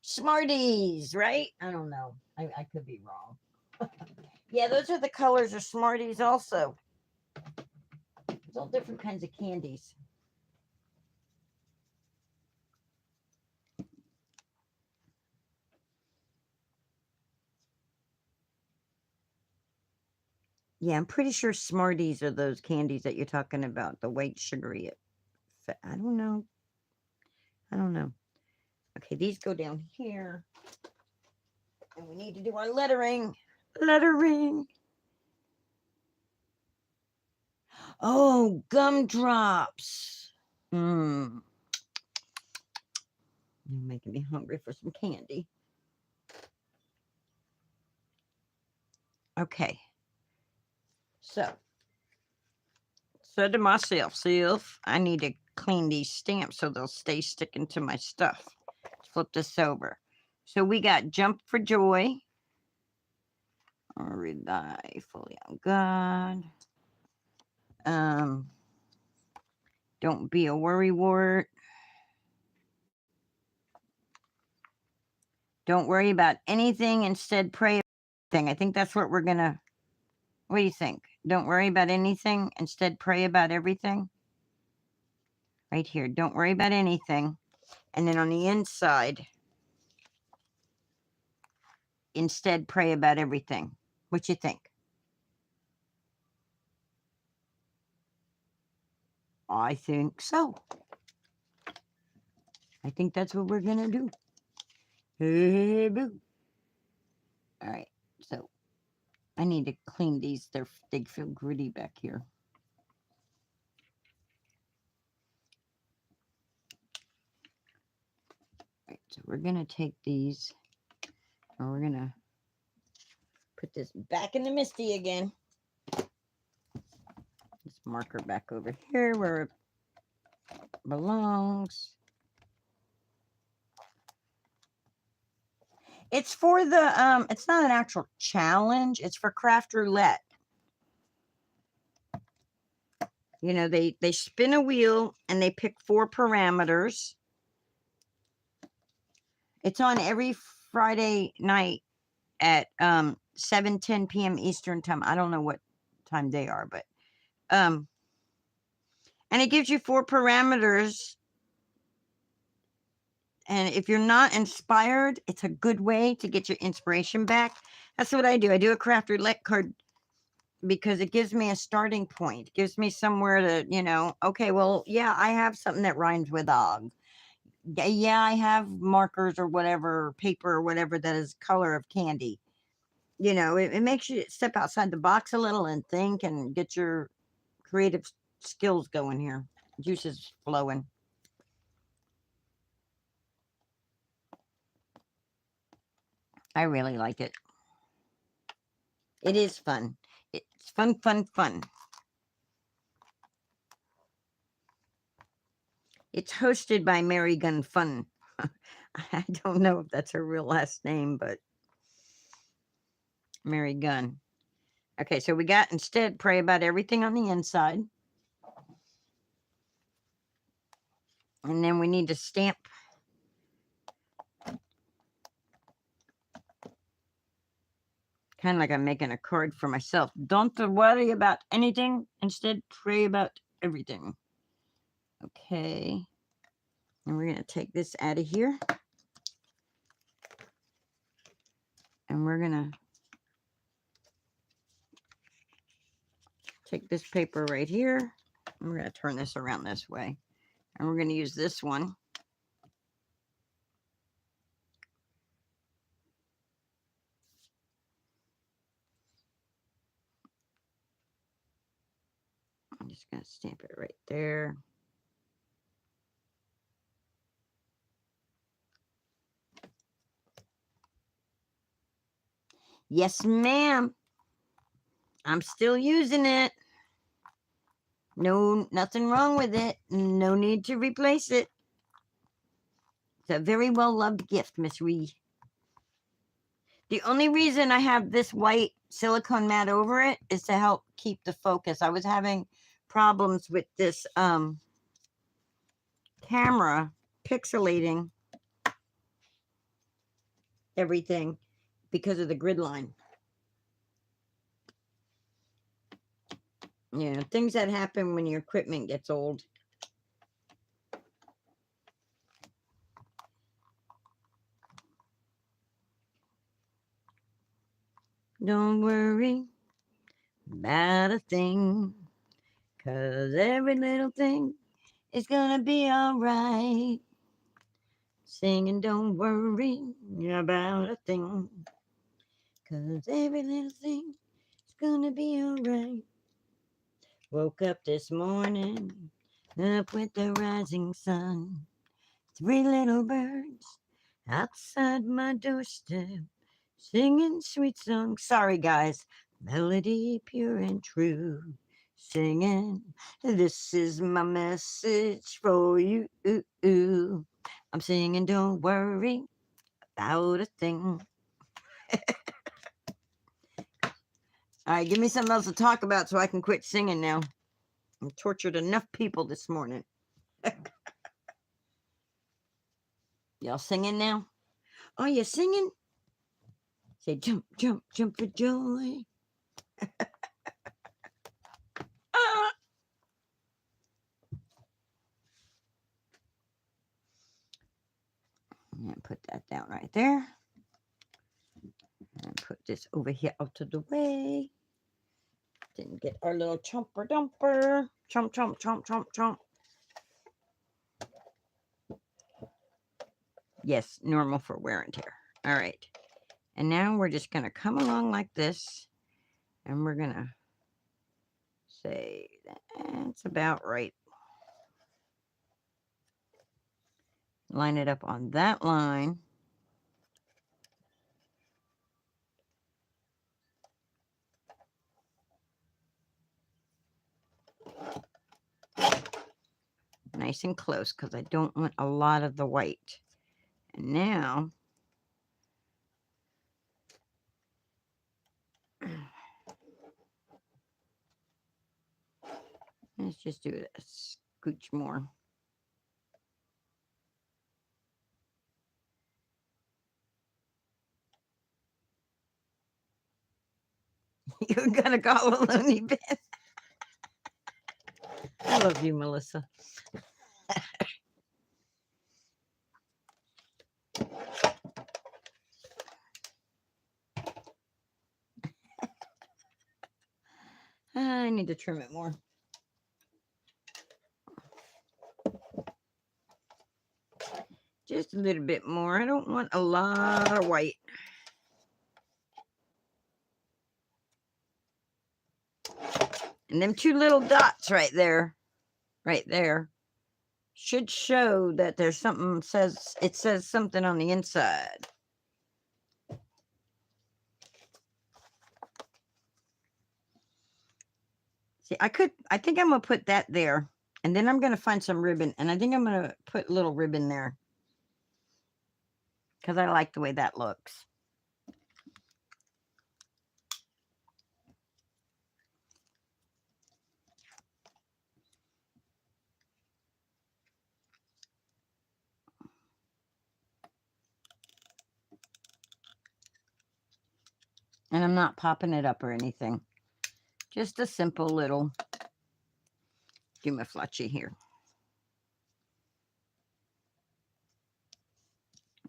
Smarties, right? I don't know. I could be wrong. Yeah, those are the colors of Smarties also. There's all different kinds of candies. Yeah, I'm pretty sure Smarties are those candies that you're talking about, the white sugary. I don't know. I don't know. Okay, these go down here. And we need to do our lettering. Lettering. Oh, gumdrops. You're making me hungry for some candy. Okay. So, said to myself, I need to clean these stamps so they'll stay sticking to my stuff. Let's flip this over. So we got Jump for Joy. Or rely fully on God. Don't be a worrywart. Don't worry about anything. Instead, pray about everything. I think that's what we're going to. What do you think? Don't worry about anything. Instead, pray about everything. Right here. Don't worry about anything. And then on the inside, instead, pray about everything. What you think? I think so. I think that's what we're going to do. Hey, boo. All right. So I need to clean these. They feel gritty back here. All right. So we're going to take these and we're going to put this back in the Misty again. This marker back over here where it belongs. It's for the, it's not an actual challenge. It's for Craft Roulette. You know, they spin a wheel and they pick 4 parameters. It's on every Friday night at 7:10 p.m. Eastern time. I don't know what time they are, but and it gives you 4 parameters. And if you're not inspired, it's a good way to get your inspiration back. That's what I do. I do a Craft Roulette card because it gives me a starting point. It gives me somewhere to, you know, okay, well, yeah, I have something that rhymes with og. Yeah, I have markers or whatever, paper or whatever that is color of candy. You know, it makes you step outside the box a little and think and get your creative skills going here. Juices flowing. I really like it. It is fun. It's fun, fun, fun. It's hosted by Mary Gunn Fun. I don't know if that's her real last name, but Mary Gunn. Okay, so we got instead pray about everything on the inside. And then we need to stamp. Kind of like I'm making a card for myself. Don't worry about anything. Instead, pray about everything. Okay. And we're going to take this out of here. And we're going to take this paper right here. And we're going to turn this around this way. And we're going to use this one. I'm just going to stamp it right there. Yes, ma'am. I'm still using it. No, nothing wrong with it. No need to replace it. It's a very well-loved gift, Miss Ree. The only reason I have this white silicone mat over it is to help keep the focus. I was having problems with this camera pixelating everything because of the grid line. You know, things that happen when your equipment gets old. Don't worry about a thing, 'cause every little thing is gonna be all right. Singing, don't worry about a thing, 'cause every little thing is gonna be all right. Woke up this morning, up with the rising sun. 3 little birds outside my doorstep, singing sweet songs. Sorry, guys. Melody pure and true. Singing, this is my message for you. I'm singing, don't worry about a thing. All right, give me something else to talk about so I can quit singing now. I've tortured enough people this morning. Y'all singing now? Oh, you singing? Say jump, jump, jump for joy. Ah! And put that down right there. And put this over here out of the way. Didn't get our little chomper dumper. Chomp, chomp, chomp, chomp, chomp. Yes, normal for wear and tear. All right. And now we're just going to come along like this. And we're going to say that's about right. Line it up on that line. Nice and close because I don't want a lot of the white. And now let's just do a scooch more. You're gonna call a loony bin. I love you, Melissa. I need to trim it more. Just a little bit more. I don't want a lot of white. And them two little dots right there, should show that there's something it says something on the inside. See, I think I'm gonna put that there, and then I'm gonna find some ribbon, and I think I'm gonna put a little ribbon there because I like the way that looks. And I'm not popping it up or anything. Just a simple little, give me a fletchy here.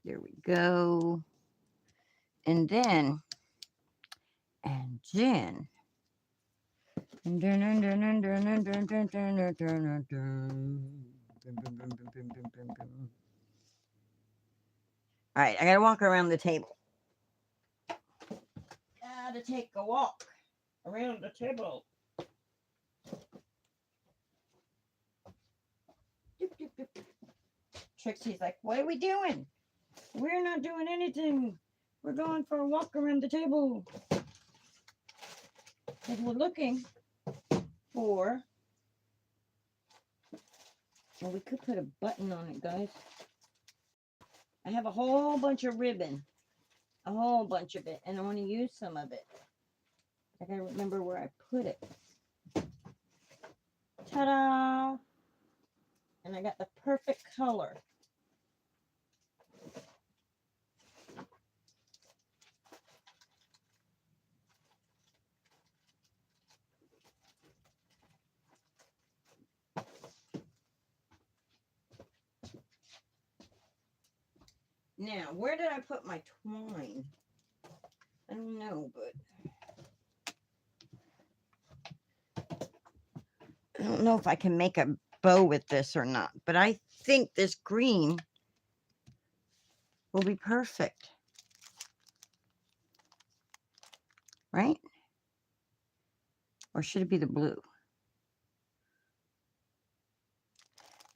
There we go. And then, all right, I gotta walk around the table. Gotta take a walk around the table. Trixie's like, what are we doing? We're not doing anything. We're going for a walk around the table. Because we're looking for, well, we could put a button on it, guys. I have a whole bunch of ribbon. A whole bunch of it. And I want to use some of it. I gotta remember where I put it. Ta-da! And I got the perfect color. Now, where did I put my twine? I don't know, but I don't know if I can make a bow with this or not, but I think this green will be perfect. Right? Or should it be the blue?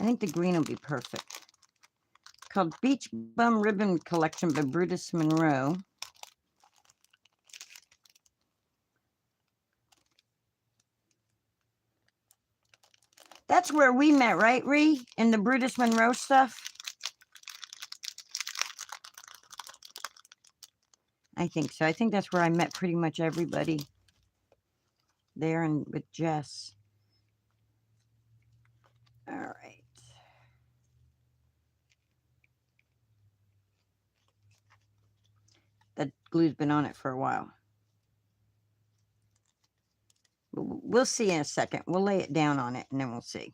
I think the green will be perfect. It's called Beach Bum Ribbon Collection by Brutus Monroe. That's where we met, right, Ree? In the Brutus Monroe stuff? I think so. I think that's where I met pretty much everybody there and with Jess. All right. That glue's been on it for a while. We'll see in a second. We'll lay it down on it and then we'll see.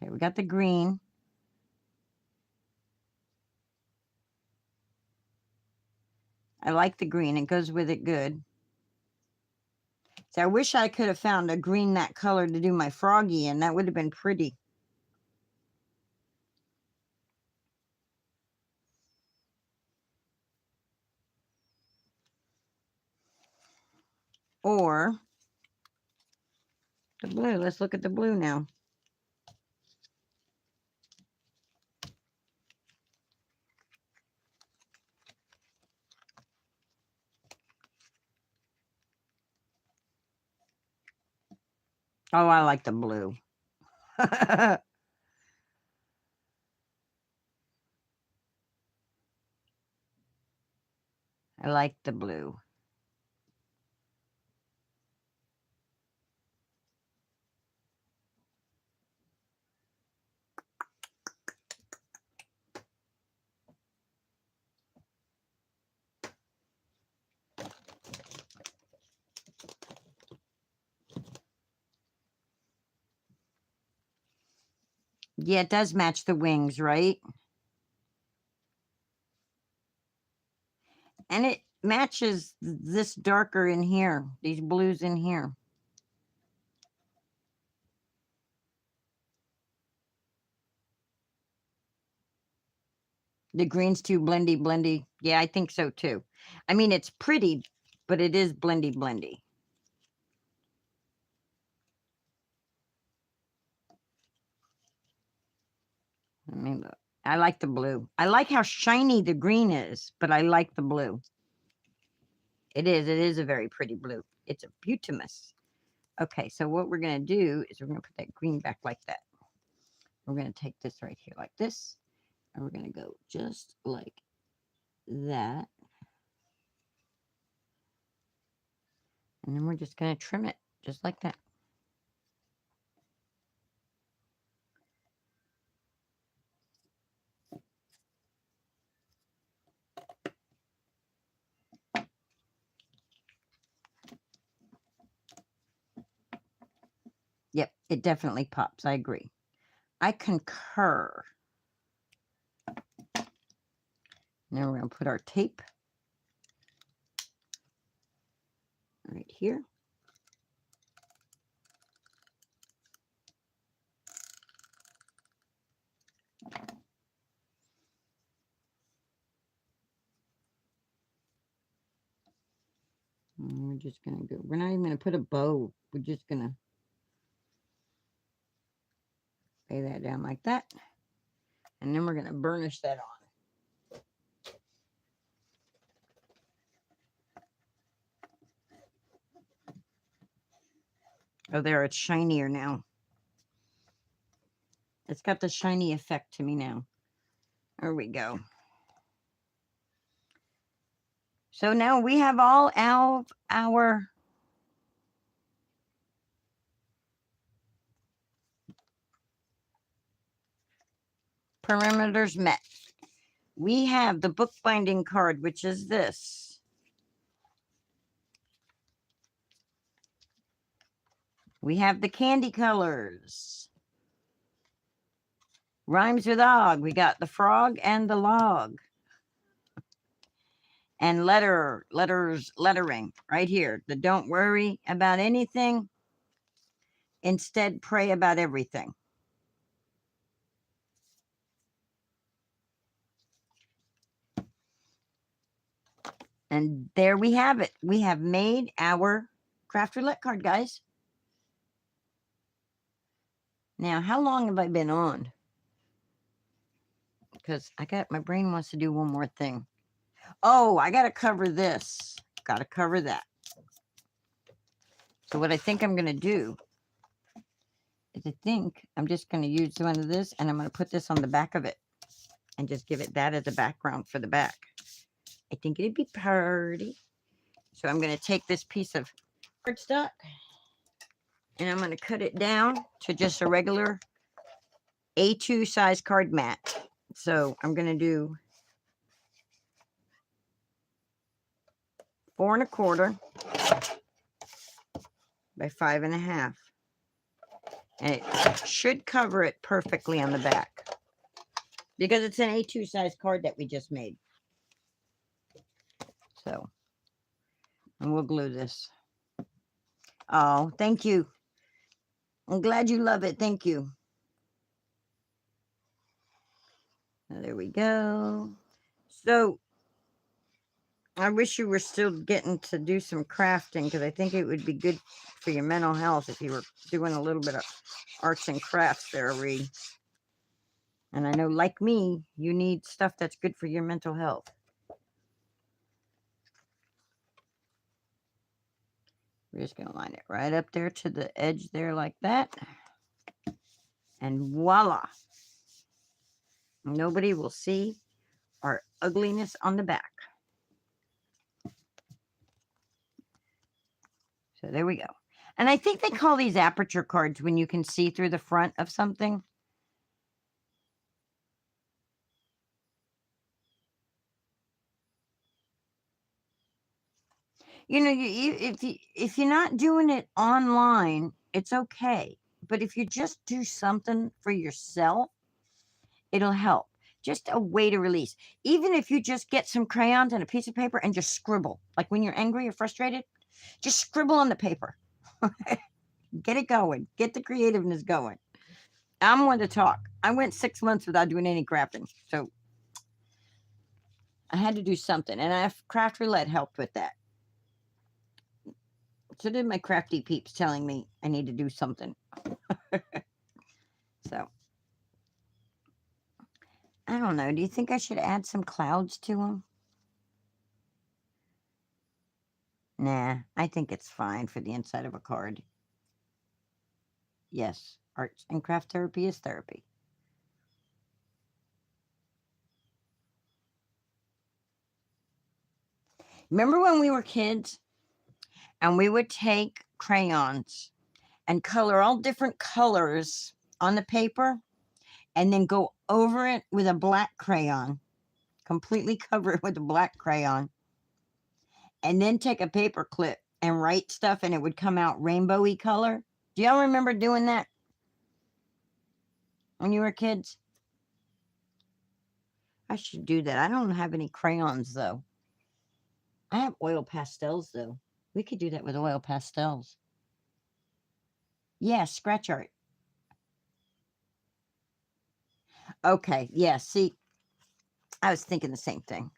Okay, we got the green. I like the green. It goes with it good. So I wish I could have found a green that color to do my froggy in. That would have been pretty. Or the blue. Let's look at the blue now. Oh, I like the blue. I like the blue. Yeah, it does match the wings, right? And it matches this darker in here, these blues in here. The green's too blendy. Yeah, I think so too. I mean, it's pretty, but it is blendy. Let me look. I like the blue. I like how shiny the green is, but I like the blue. It is a very pretty blue. It's a beautimous. Okay, so what we're going to do is we're going to put that green back like that. We're going to take this right here like this, and we're going to go just like that. And then we're just going to trim it just like that. Yep, it definitely pops. I agree. I concur. Now we're going to put our tape right here. And we're just going to go. We're not even going to put a bow. We're just going to lay that down like that. And then we're going to burnish that on. Oh, there, it's shinier now. It's got the shiny effect to me now. There we go. So now we have all our perimeters met. We have the bookbinding card, which is this. We have the candy colors. Rhymes with og. We got the frog and the log. And lettering right here. The don't worry about anything. Instead, pray about everything. And there we have it. We have made our Craft Roulette card, guys. Now, how long have I been on? Because my brain wants to do one more thing. Oh, I got to cover this. Got to cover that. So what I think I'm going to do is I'm just going to use one of this, and I'm going to put this on the back of it and just give it that as a background for the back. I think it'd be pretty. So I'm going to take this piece of cardstock and I'm going to cut it down to just a regular A2 size card mat. So I'm going to do 4 1/4 by 5 1/2. And it should cover it perfectly on the back because it's an A2 size card that we just made. So, and we'll glue this. Oh, thank you. I'm glad you love it. Thank you. There we go. So, I wish you were still getting to do some crafting because I think it would be good for your mental health if you were doing a little bit of arts and crafts there, Ree. And I know, like me, you need stuff that's good for your mental health. We're just going to line it right up there to the edge there like that. And voila. Nobody will see our ugliness on the back. So there we go. And I think they call these aperture cards when you can see through the front of something. You know, if you're not doing it online, it's okay. But if you just do something for yourself, It'll help. Just a way to release. Even if you just get some crayons and a piece of paper and just scribble. Like when you're angry or frustrated, just scribble on the paper. Get it going. Get the creativeness going. I'm one to talk. I went 6 months without doing any crafting. So I had to do something. And Craft Roulette helped with that. So did my crafty peeps telling me I need to do something. So I don't know. Do you think I should add some clouds to them? Nah, I think it's fine for the inside of a card. Yes, arts and craft therapy is therapy. Remember when we were kids and we would take crayons and color all different colors on the paper and then go over it with a black crayon, completely cover it with a black crayon, and then take a paper clip and write stuff and it would come out rainbowy color? Do y'all remember doing that when you were kids? I should do that. I don't have any crayons though. I have oil pastels though. We could do that with oil pastels. Yeah, scratch art. Okay, yeah, see, I was thinking the same thing.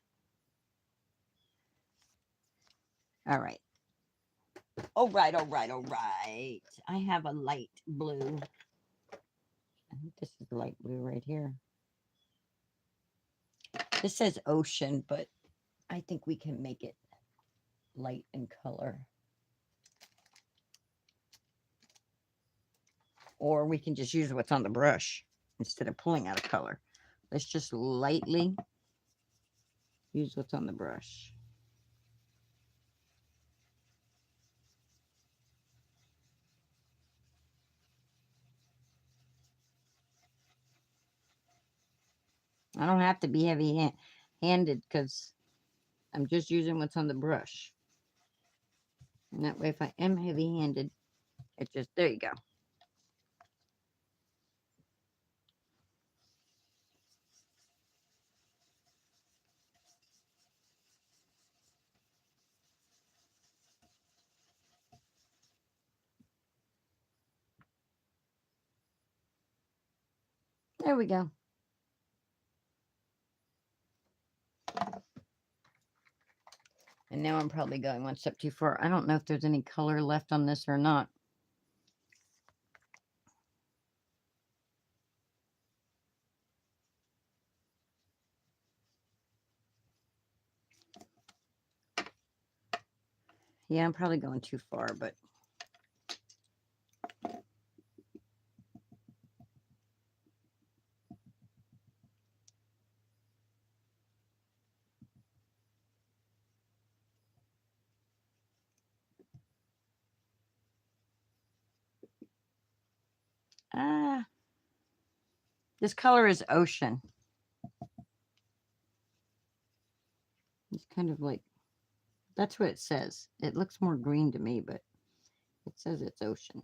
All right. All right, all right, all right. I have a light blue. I think this is light blue right here. This says ocean, but I think we can make it light in color. Or we can just use what's on the brush instead of pulling out a color. Let's just lightly use what's on the brush. I don't have to be heavy-handed because I'm just using what's on the brush. And that way, if I am heavy-handed, it just, there you go. There we go. And now I'm probably going one step too far. I don't know if there's any color left on this or not. Yeah, I'm probably going too far, but this color is ocean. It's kind of like, that's what it says. It looks more green to me, but it says it's ocean.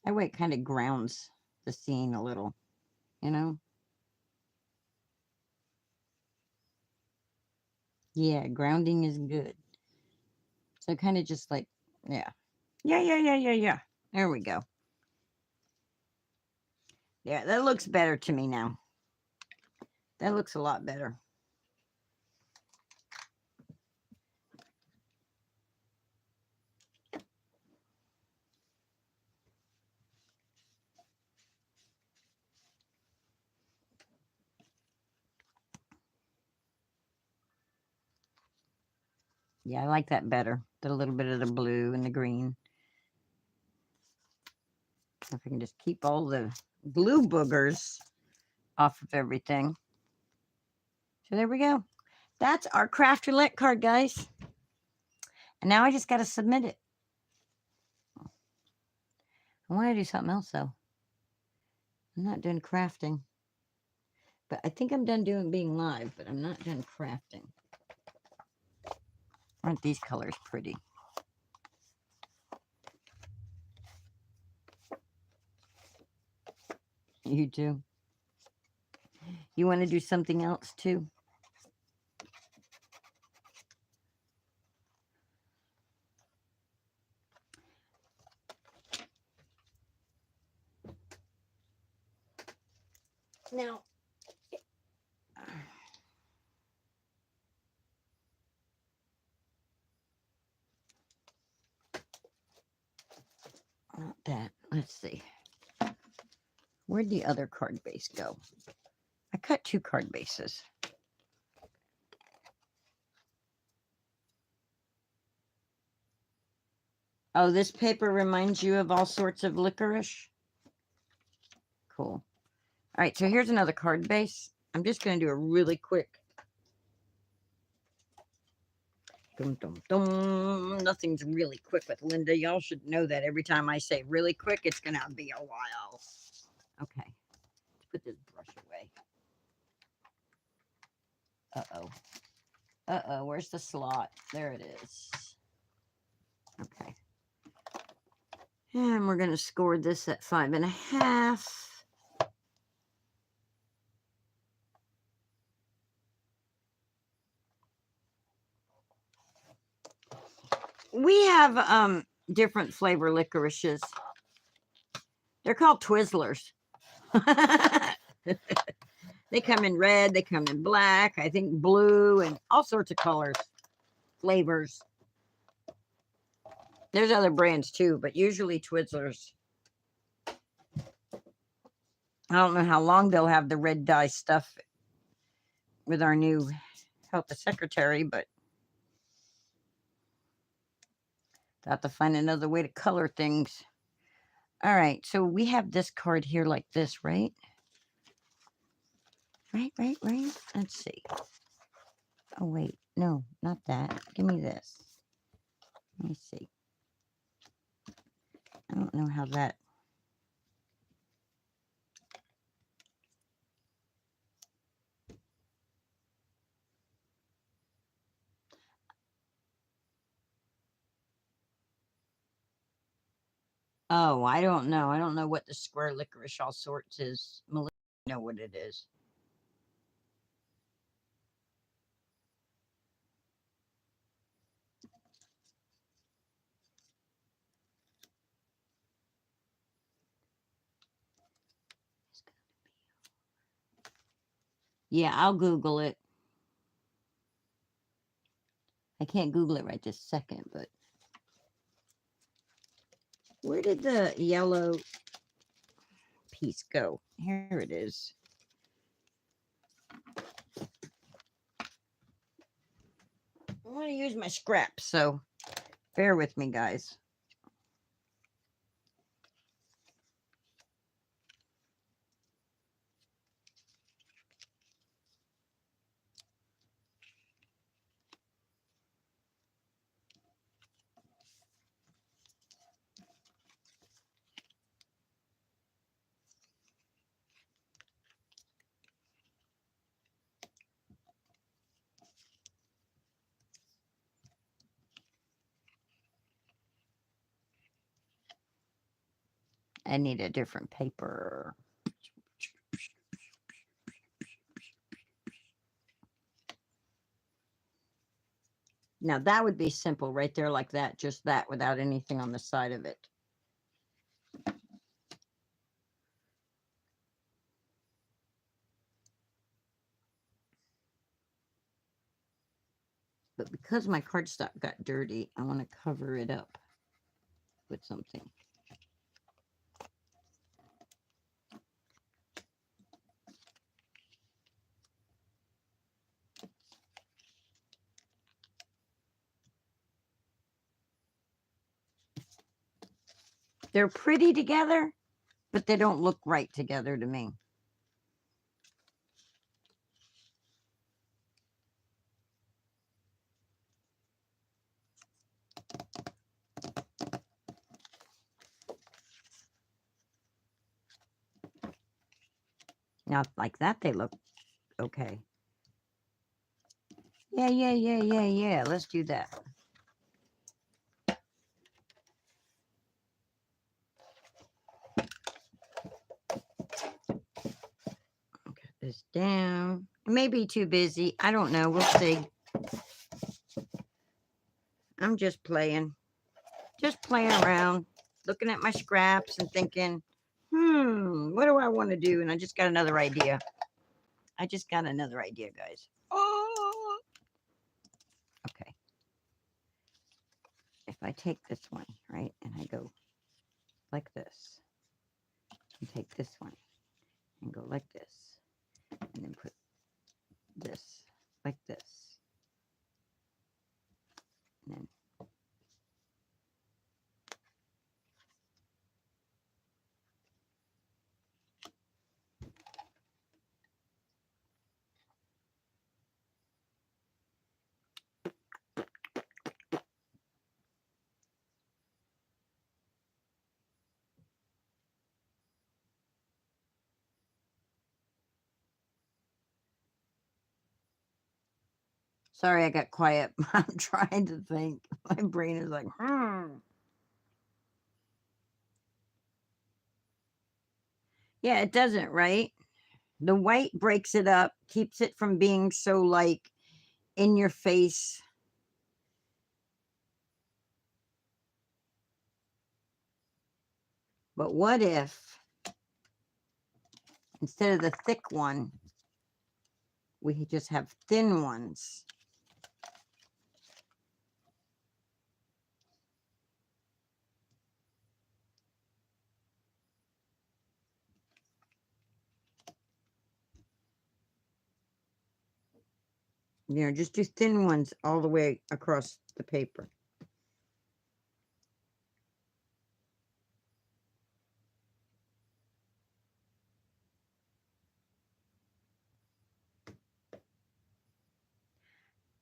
That way it kind of grounds the scene a little, you know? Yeah, grounding is good. So kind of just like, yeah. Yeah. There we go. Yeah, that looks better to me now. That looks a lot better. Yeah, I like that better. The little bit of the blue and the green. If I can just keep all the glue boogers off of everything. So there we go. That's our Craft Roulette card, guys. And now I just got to submit it. I want to do something else, though. I'm not done crafting. But I think I'm done being live, but I'm not done crafting. Aren't these colors pretty? You do. You want to do something else too? Now, not that. Let's see. Where'd the other card base go? I cut 2 card bases. Oh, this paper reminds you of all sorts of licorice? Cool. All right, so here's another card base. I'm just going to do a really quick. Dum, dum, dum. Nothing's really quick with Linda. Y'all should know that every time I say really quick, it's going to be a while. Okay, let's put this brush away. Uh-oh. Uh-oh, where's the slot? There it is. Okay. And we're going to score this at 5.5. We have different flavor licorices. They're called Twizzlers. They come in red, they come in black, I think blue, and all sorts of colors, flavors. There's other brands too, but usually Twizzlers. I don't know how long they'll have the red dye stuff with our new health secretary, but I'll have to find another way to color things. All right, so we have this card here like this, right? Right. Let's see. Oh, wait. No, not that. Give me this. Let me see. I don't know how that. Oh, I don't know. I don't know what the square licorice all sorts is. Melissa, I know what it is. Yeah, I'll Google it. I can't Google it right this second, but where did the yellow piece go? Here it is. I want to use my scraps, so bear with me, guys. I need a different paper. Now that would be simple right there like that, just that without anything on the side of it. But because my cardstock got dirty, I want to cover it up with something. They're pretty together, but they don't look right together to me. Now, like that, they look okay. Yeah. Let's do that. this down. It may be too busy. I don't know. We'll see. I'm just playing around, looking at my scraps and thinking, what do I want to do? And I just got another idea. Guys. Oh, okay. If I take this one, right, and I go like this, and take this one and go like this, and then put this like this, and then sorry, I got quiet. I'm trying to think. My brain is like, Yeah, it doesn't, right? The white breaks it up, keeps it from being so like in your face. But what if instead of the thick one, we just have thin ones? You know, just do thin ones all the way across the paper.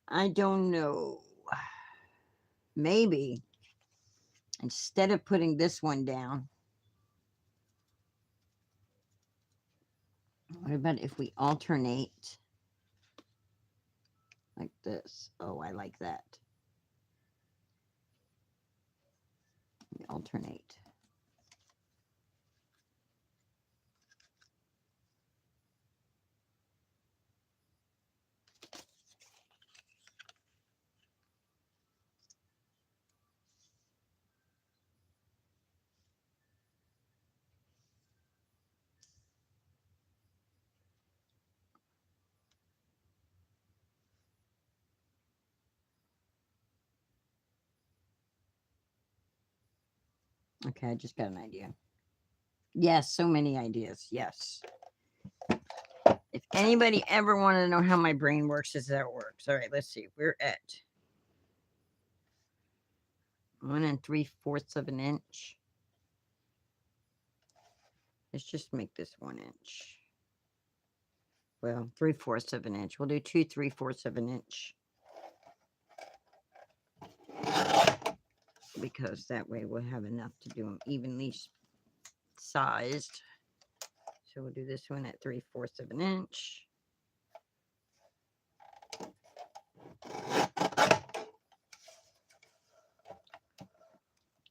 I don't know. Maybe instead of putting this one down, what about if we alternate like this? Oh, I like that. We alternate. Okay, I just got an idea. Yes, so many ideas. Yes. If anybody ever wanted to know how my brain works, this is how it works. All right, let's see. We're at 1 3/4 of an inch. Let's just make this 1 inch. Well, 3/4 of an inch. We'll do 2 3/4 of an inch. Because that way we'll have enough to do them evenly sized. So we'll do this one at 3/4 of an inch.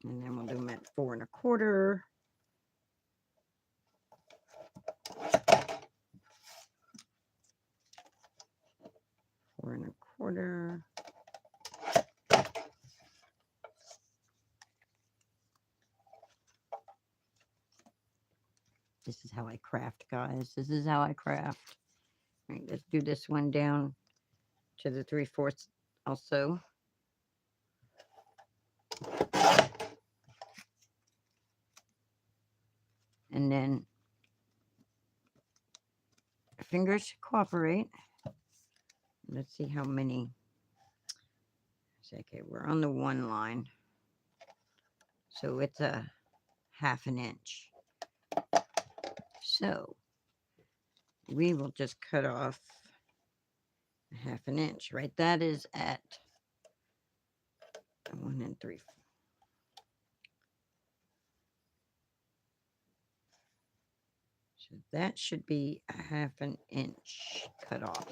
And then we'll do them at 4 1/4. Four and a quarter. This is how I craft, guys. This is how I craft. All right, let's do this one down to the 3/4 also. And then fingers cooperate. Let's see how many. Okay, we're on the 1 line. So it's a 1/2 an inch. So we will just cut off 1/2 an inch, right? That is at 1 3/4. So that should be 1/2 an inch cut off.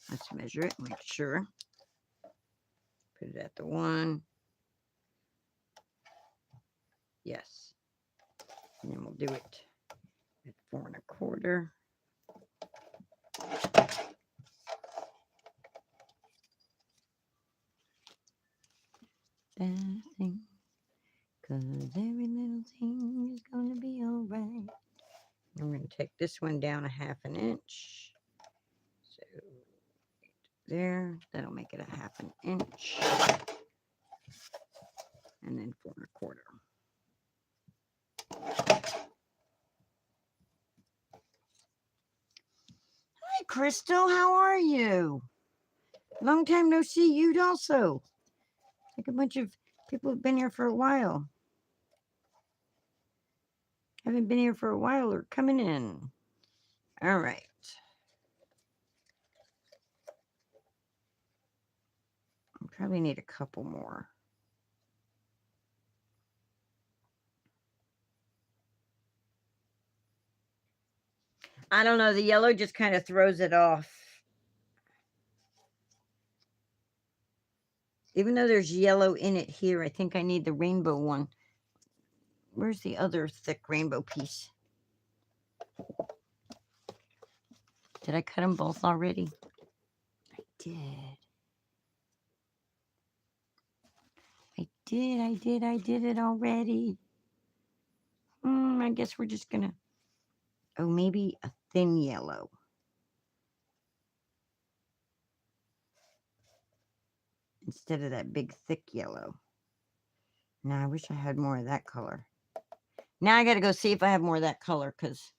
Let's measure it, make sure. Put it at the 1. Yes. And then we'll do it at 4 1/4. That thing, 'cause every little thing is gonna be alright. I'm going to take this one down a ½ inch. So there, that'll make it a ½ inch. And then 4¼ inches. Hi, Crystal. How are you? Long time no see. You also. Like a bunch of people have been here for a while. Haven't been here for a while or coming in. All right. I probably need a couple more. I don't know. The yellow just kind of throws it off. Even though there's yellow in it here, I think I need the rainbow one. Where's the other thick rainbow piece? Did I cut them both already? I did. I did it already. I guess we're just gonna, oh, maybe a thin yellow. Instead of that big thick yellow. Now I wish I had more of that color. Now I gotta go see if I have more of that color, because.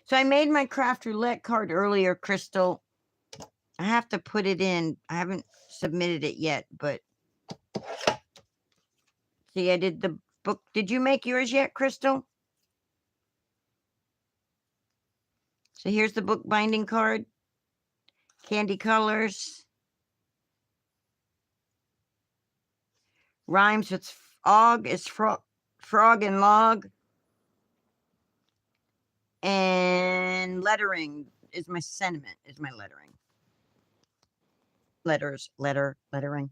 So I made my Craft Roulette card earlier, Crystal. I have to put it in. I haven't submitted it yet, but. See, I did the book. Did you make yours yet, Crystal? So here's the book binding card. Candy colors. Rhymes with og is frog and log. And lettering is my sentiment, is my lettering. Lettering.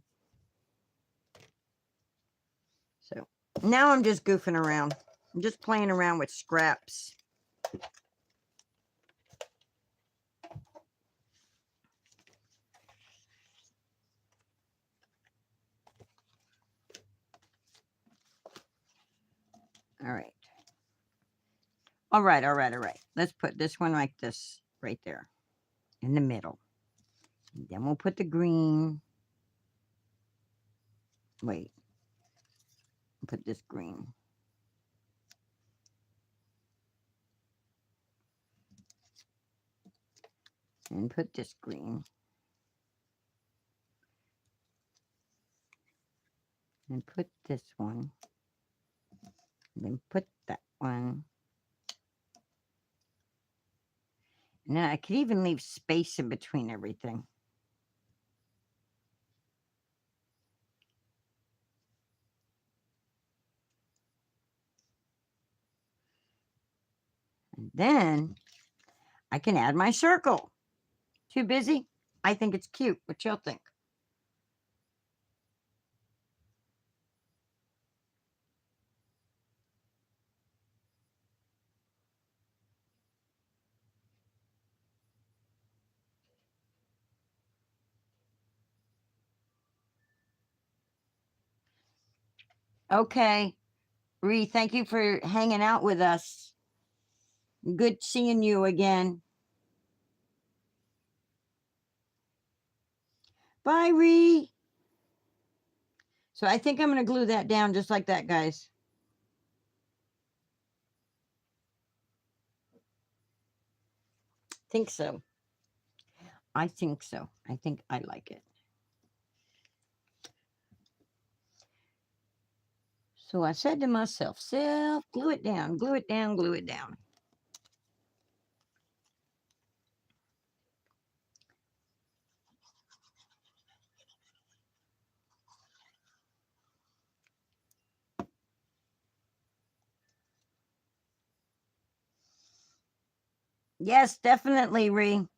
So now I'm just goofing around. I'm just playing around with scraps. All right. All right. Let's put this one like this right there in the middle. And then we'll put the green. Wait. Put this green. And put this green. And put this one. And then put that one. And then I could even leave space in between everything. And then I can add my circle. Too busy? I think it's cute. What y'all think? Okay. Ree, thank you for hanging out with us. Good seeing you again. Bye, Ree. So I think I'm going to glue that down just like that, guys. Think so. I think so. I think I like it. So I said to myself, self, glue it down, glue it down, glue it down. Yes, definitely, Ree.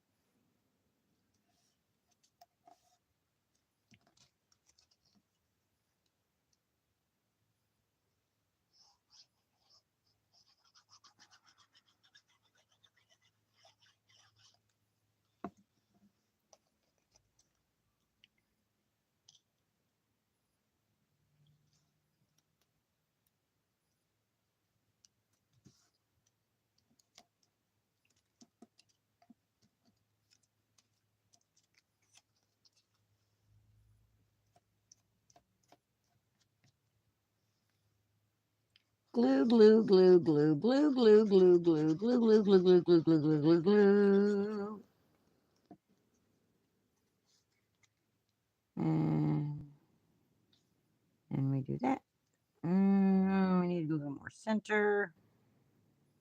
glue, glue, glue, glue, glue, glue, glue, glue, glue, glue, glue, glue, glue, glue, glue, glue, glue. And we do that. We need a little more center.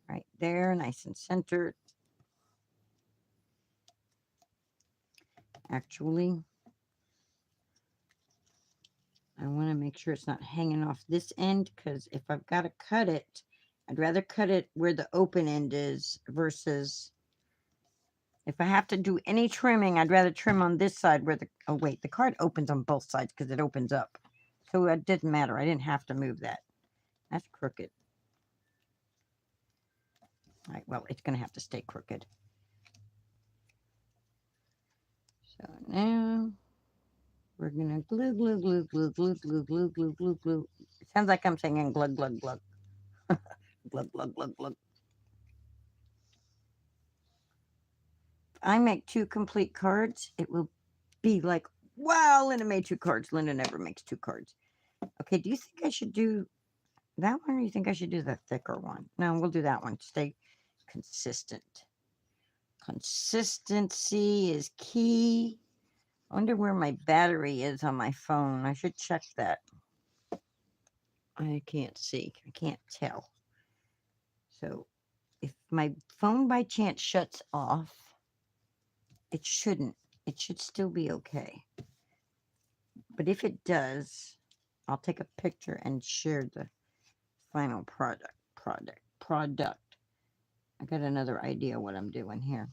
Right there, nice and centered. Actually, I want to make sure it's not hanging off this end, because if I've got to cut it, I'd rather cut it where the open end is versus if I have to do any trimming, I'd rather trim on this side where the, oh wait, the card opens on both sides because it opens up. So it didn't matter. I didn't have to move that. That's crooked. All right, well, it's going to have to stay crooked. So now we're going to glue, glue, glue, glue, glue, glue, glue, glue, glue, glue. It sounds like I'm singing glug, glug, glug. Glug, glug, glug, glug. If I make 2 complete cards, it will be like, wow, Linda made 2 cards. Linda never makes 2 cards. Okay, do you think I should do that one, or do you think I should do the thicker one? No, we'll do that one. Stay consistent. Consistency is key. I wonder where my battery is on my phone. I should check that. I can't see. I can't tell. So if my phone by chance shuts off, it shouldn't. It should still be okay. But if it does, I'll take a picture and share the final product. I got another idea what I'm doing here.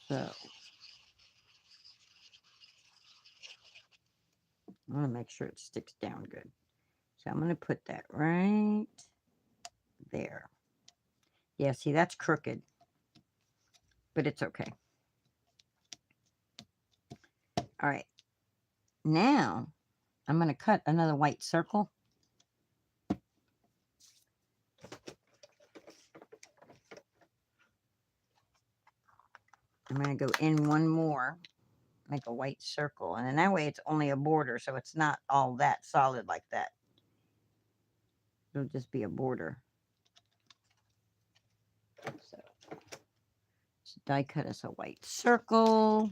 So I want to make sure it sticks down good. So I'm going to put that right there. Yeah, see, that's crooked, but it's okay. All right. Now I'm going to cut another white circle. I'm going to go in one more, make a white circle, and then that way it's only a border, so it's not all that solid like that. It'll just be a border. So let's die cut us a white circle.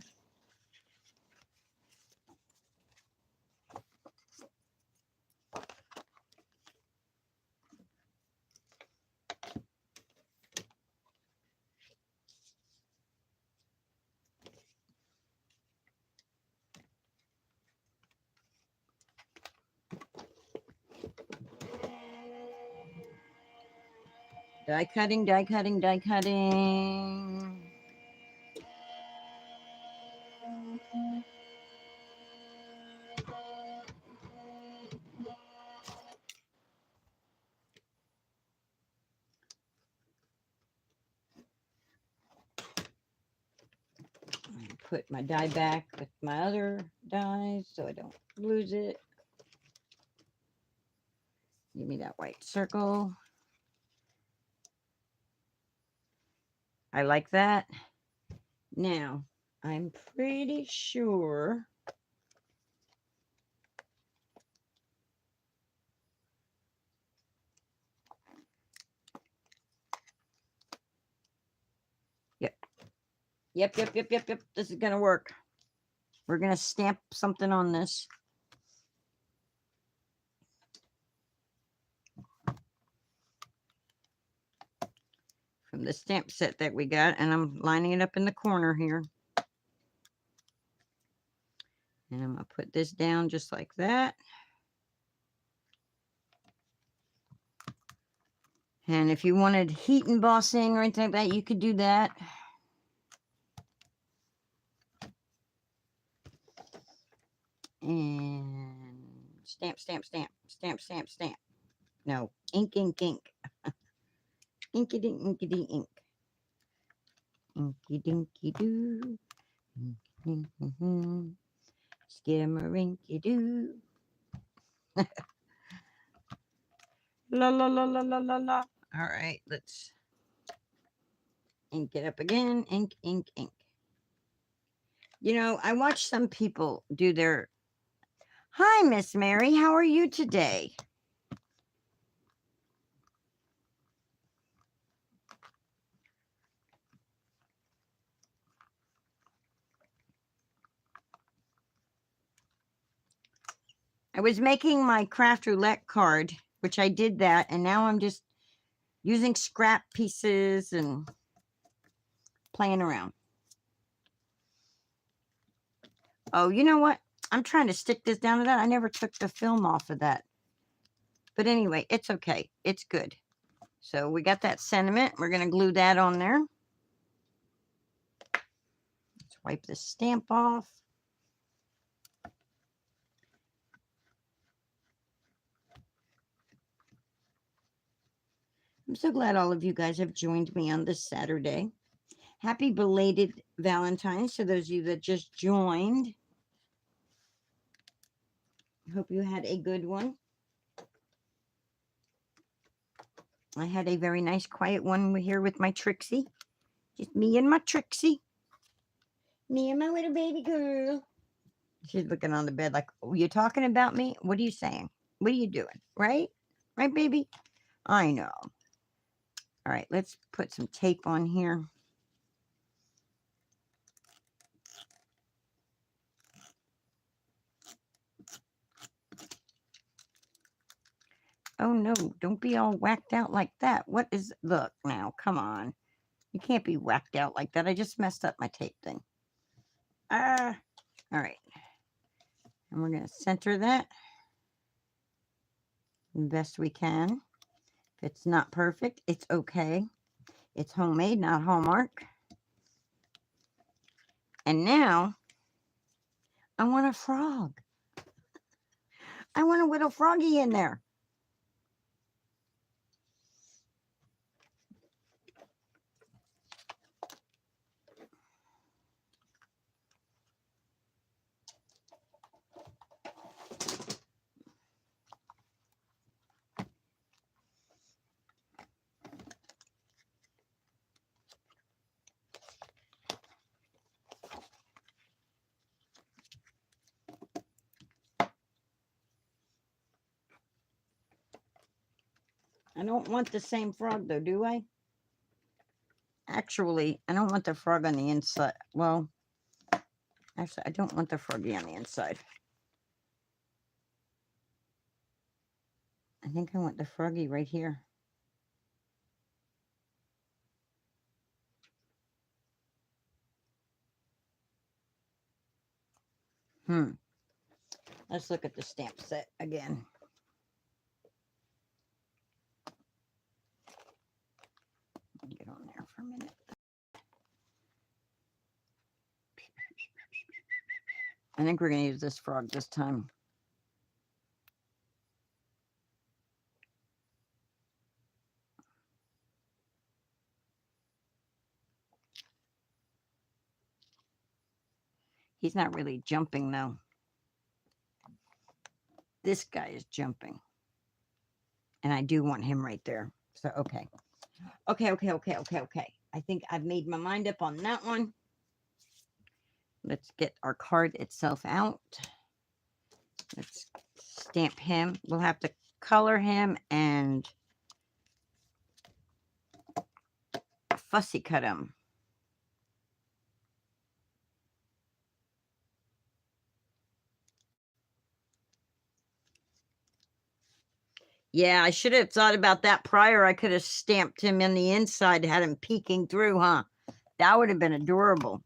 Die cutting, die cutting, die cutting. Put my die back with my other dies so I don't lose it. Give me that white circle. I like that. Now, I'm pretty sure Yep. This is going to work. We're going to stamp something on this. From the stamp set that we got, and I'm lining it up in the corner here. And I'm going to put this down just like that. And if you wanted heat embossing or anything like that, you could do that. And stamp, stamp, stamp, stamp, stamp, stamp. No, ink, ink, ink. Inky dink, inky dink, ink. Inky dinky doo. Skimmer-inky doo. La la la la la la la. All right, let's ink it up again. Ink, ink, ink. You know, I watch some people do their Hi, Miss Mary. How are you today? I was making my Craft Roulette card, which I did that, and now I'm just using scrap pieces and playing around. Oh, you know what? I'm trying to stick this down to that. I never took the film off of that. But anyway, it's okay. It's good. So we got that sentiment. We're going to glue that on there. Let's wipe this stamp off. I'm so glad all of you guys have joined me on this Saturday. Happy belated Valentine's to those of you that just joined. Hope you had a good one. I had a very nice quiet one here with my Trixie. Just me and my Trixie. Me and my little baby girl. She's looking on the bed like, oh, you talking about me? What are you saying? What are you doing? Right? Right, baby? I know. All right, let's put some tape on here. Oh, no, don't be all whacked out like that. What is, look now, come on. You can't be whacked out like that. I just messed up my tape thing. All right. And we're going to center that the best we can. If it's not perfect, it's okay. It's homemade, not Hallmark. And now, I want a frog. I want a little froggy in there. I don't want the same frog, though, do I? Actually, I don't want the frog on the inside. Well, actually, I don't want the froggy on the inside. I think I want the froggy right here. Let's look at the stamp set again. Get on there for a minute. I think we're going to use this frog this time. He's not really jumping, though. This guy is jumping. And I do want him right there. So, okay. Okay. I think I've made my mind up on that one. Let's get our card itself out. Let's stamp him. We'll have to color him and fussy cut him. Yeah, I should have thought about that prior. I could have stamped him in the inside, had him peeking through, huh? That would have been adorable.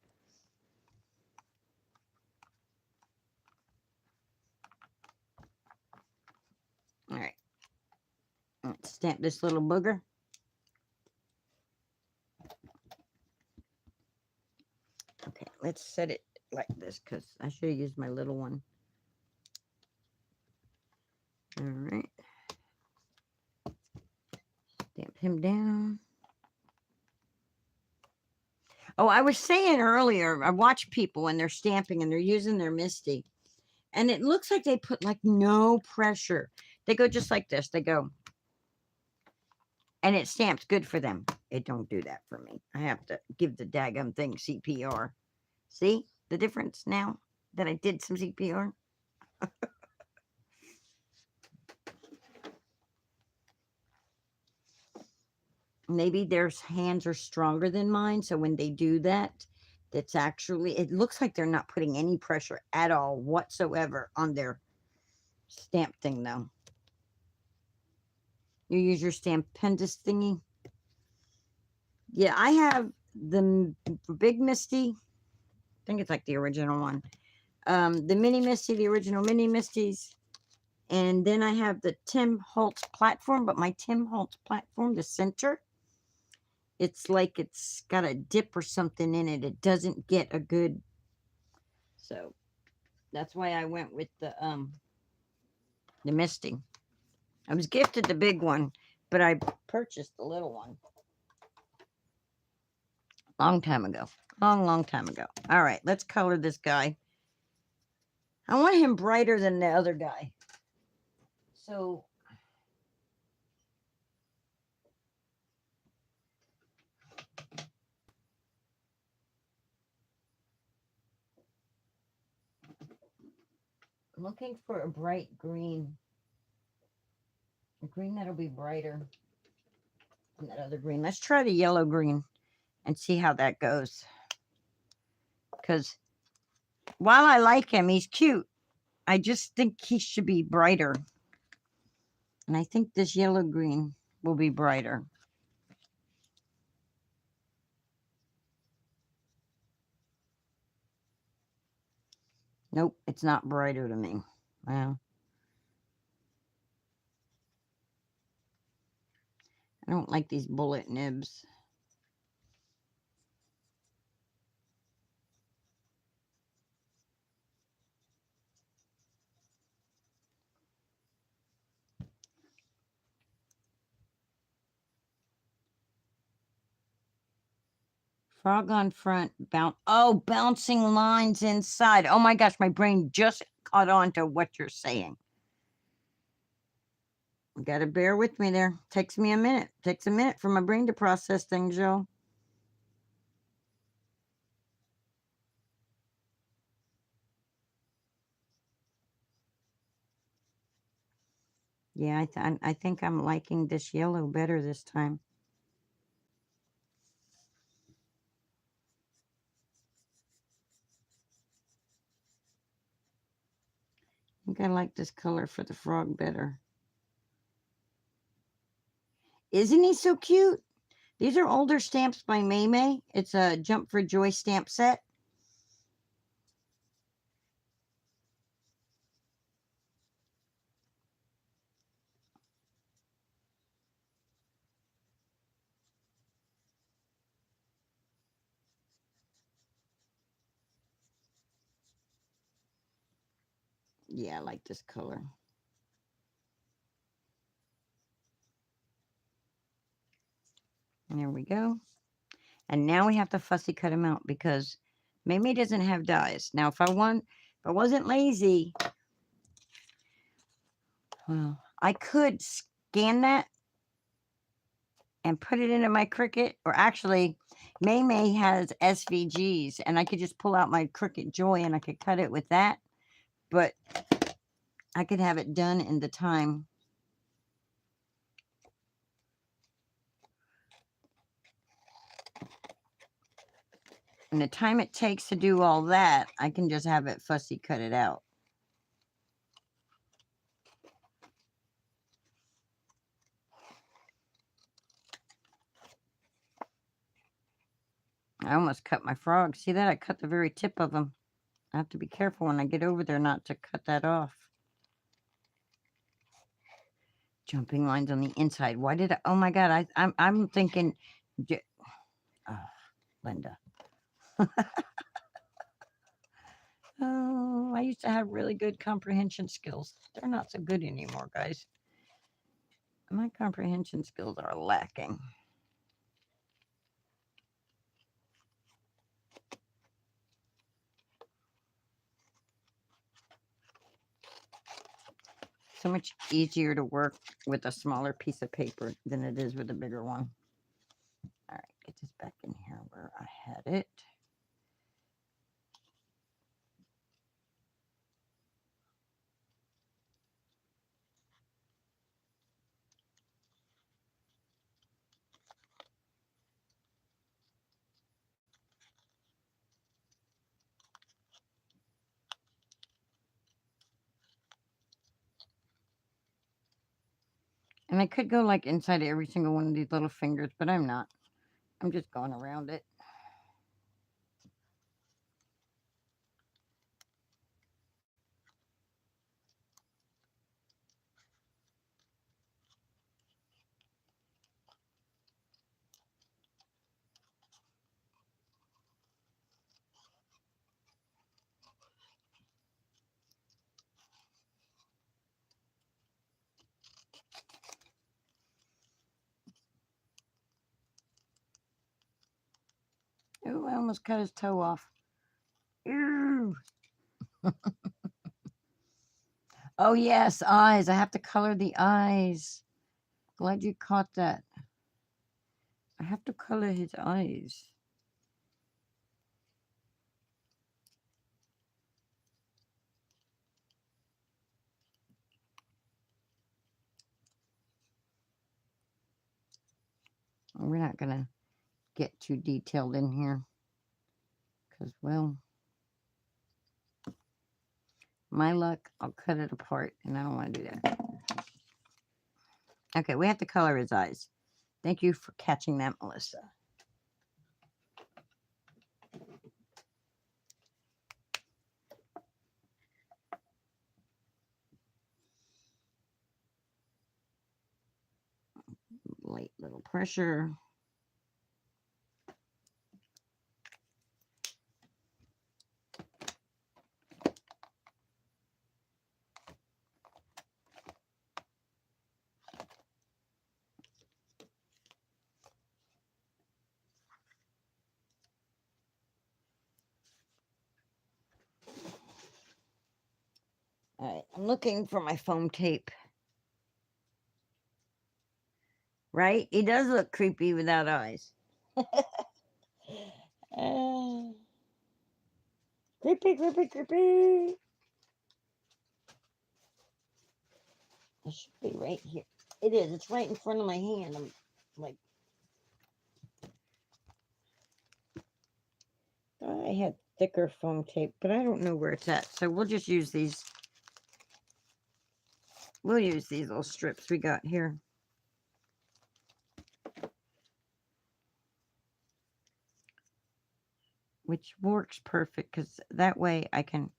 All right. Let's stamp this little booger. Okay, let's set it like this because I should have used my little one. All right. Stamp him down. Oh, I was saying earlier, I watch people when they're stamping and they're using their MISTI. And it looks like they put like no pressure. They go just like this. They go. And it stamps good for them. It don't do that for me. I have to give the daggum thing CPR. See the difference now that I did some CPR? Maybe their hands are stronger than mine, so when they do that, that's actually, it looks like they're not putting any pressure at all whatsoever on their stamp thing, though. You use your Stampendous thingy. Yeah, I have the Big Misty. I think it's like the original one. The Mini Misty, the original Mini Misties. And then I have the Tim Holtz platform, but my Tim Holtz platform, the center, it's like it's got a dip or something in it. It doesn't get a good, so that's why I went with the Misty. I was gifted the big one, but I purchased the little one long time ago. Long time ago. All right, let's color this guy. I want him brighter than the other guy. So I'm looking for a bright green. A green that'll be brighter than that other green. Let's try the yellow green and see how that goes. Because while I like him, he's cute. I just think he should be brighter. And I think this yellow green will be brighter. Nope, it's not brighter to me. Well, I don't like these bullet nibs. Frog on front, bouncing lines inside. Oh my gosh, my brain just caught on to what you're saying. You gotta bear with me there. Takes me a minute. Takes a minute for my brain to process things, Joe. Yeah, I think I'm liking this yellow better this time. I think I like this color for the frog better. Isn't he so cute? These are older stamps by May May. It's a Jump for Joy stamp set. Yeah, I like this color. And there we go. And now we have to fussy cut them out because May May doesn't have dies. Now, if I wasn't lazy, well, I could scan that and put it into my Cricut, or actually, May May has SVGs, and I could just pull out my Cricut Joy and I could cut it with that. But I could have it done in the time. And the time it takes to do all that, I can just have it fussy cut it out. I almost cut my frog. See that? I cut the very tip of them. I have to be careful when I get over there not to cut that off. Jumping lines on the inside. Why did I? Oh my God! I'm thinking. Oh, Linda. Oh, I used to have really good comprehension skills. They're not so good anymore, guys. My comprehension skills are lacking. So much easier to work with a smaller piece of paper than it is with a bigger one. All right, get this back in here where I had it. And I could go like inside every single one of these little fingers, but I'm not. I'm just going around it. Ooh, I almost cut his toe off. Ew. Oh, yes, eyes. I have to color the eyes. Glad you caught that. I have to color his eyes. We're not going to get too detailed in here because, well, my luck, I'll cut it apart, and I don't want to do that. Okay, we have to color his eyes. Thank you for catching that, Melissa. Light little pressure. All right, I'm looking for my foam tape. Right? He does look creepy without eyes. Creepy, creepy, creepy. It should be right here. It is. It's right in front of my hand. I'm like, I had thicker foam tape, but I don't know where it's at. So we'll just use these. We'll use these little strips we got here. Which works perfect because that way I can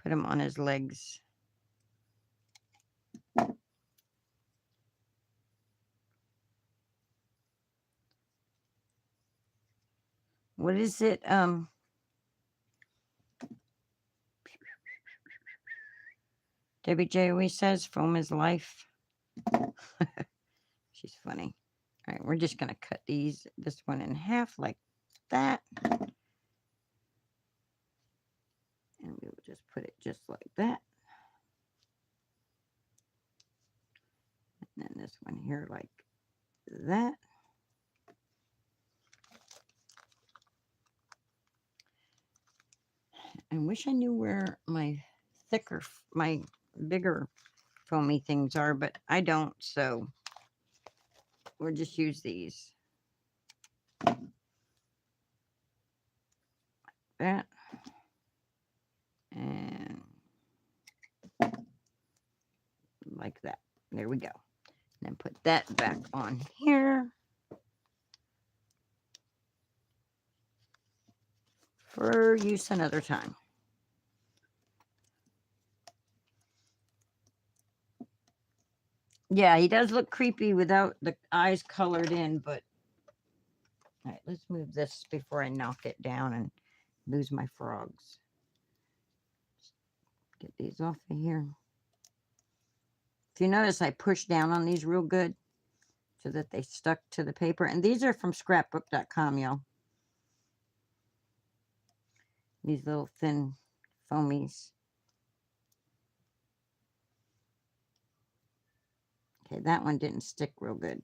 put him on his legs. What is it? Debbie J always says foam is life. She's funny. All right, we're just going to cut this one in half like that. And we will just put it just like that. And then this one here like that. I wish I knew where my bigger foamy things are, but I don't, so we'll just use these. That. And like that. There we go. And then put that back on here. For use another time. Yeah, he does look creepy without the eyes colored in, but all right, let's move this before I knock it down and lose my frogs. Get these off of here. If you notice, I pushed down on these real good so that they stuck to the paper. And these are from scrapbook.com, y'all. These little thin foamies. Okay, that one didn't stick real good.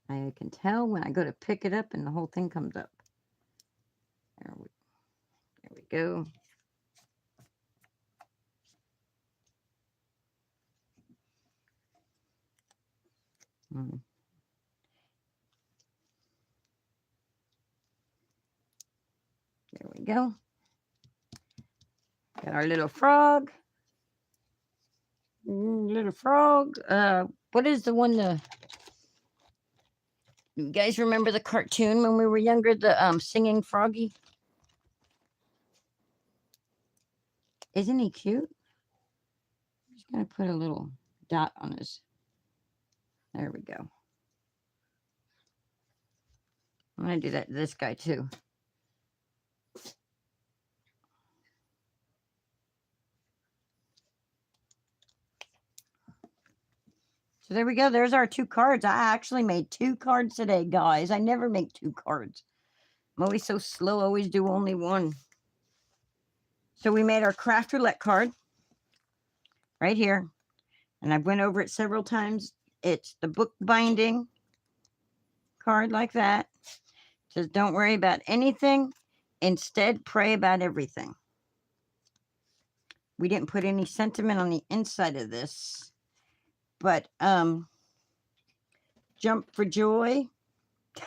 I can tell when I go to pick it up and the whole thing comes up. There we go. There we go. Got our little frog. Little frog. What is the one? You guys remember the cartoon when we were younger? The singing froggy. Isn't he cute? I'm just gonna put a little dot on his. There we go. I'm gonna do that to this guy too. So there we go. There's our 2 cards. I actually made 2 cards today, guys. I never make 2 cards. I'm always so slow. I always do only 1. So we made our Craft Roulette card right here. And I've went over it several times. It's the book binding card like that. It says, don't worry about anything. Instead, pray about everything. We didn't put any sentiment on the inside of this. But jump for joy.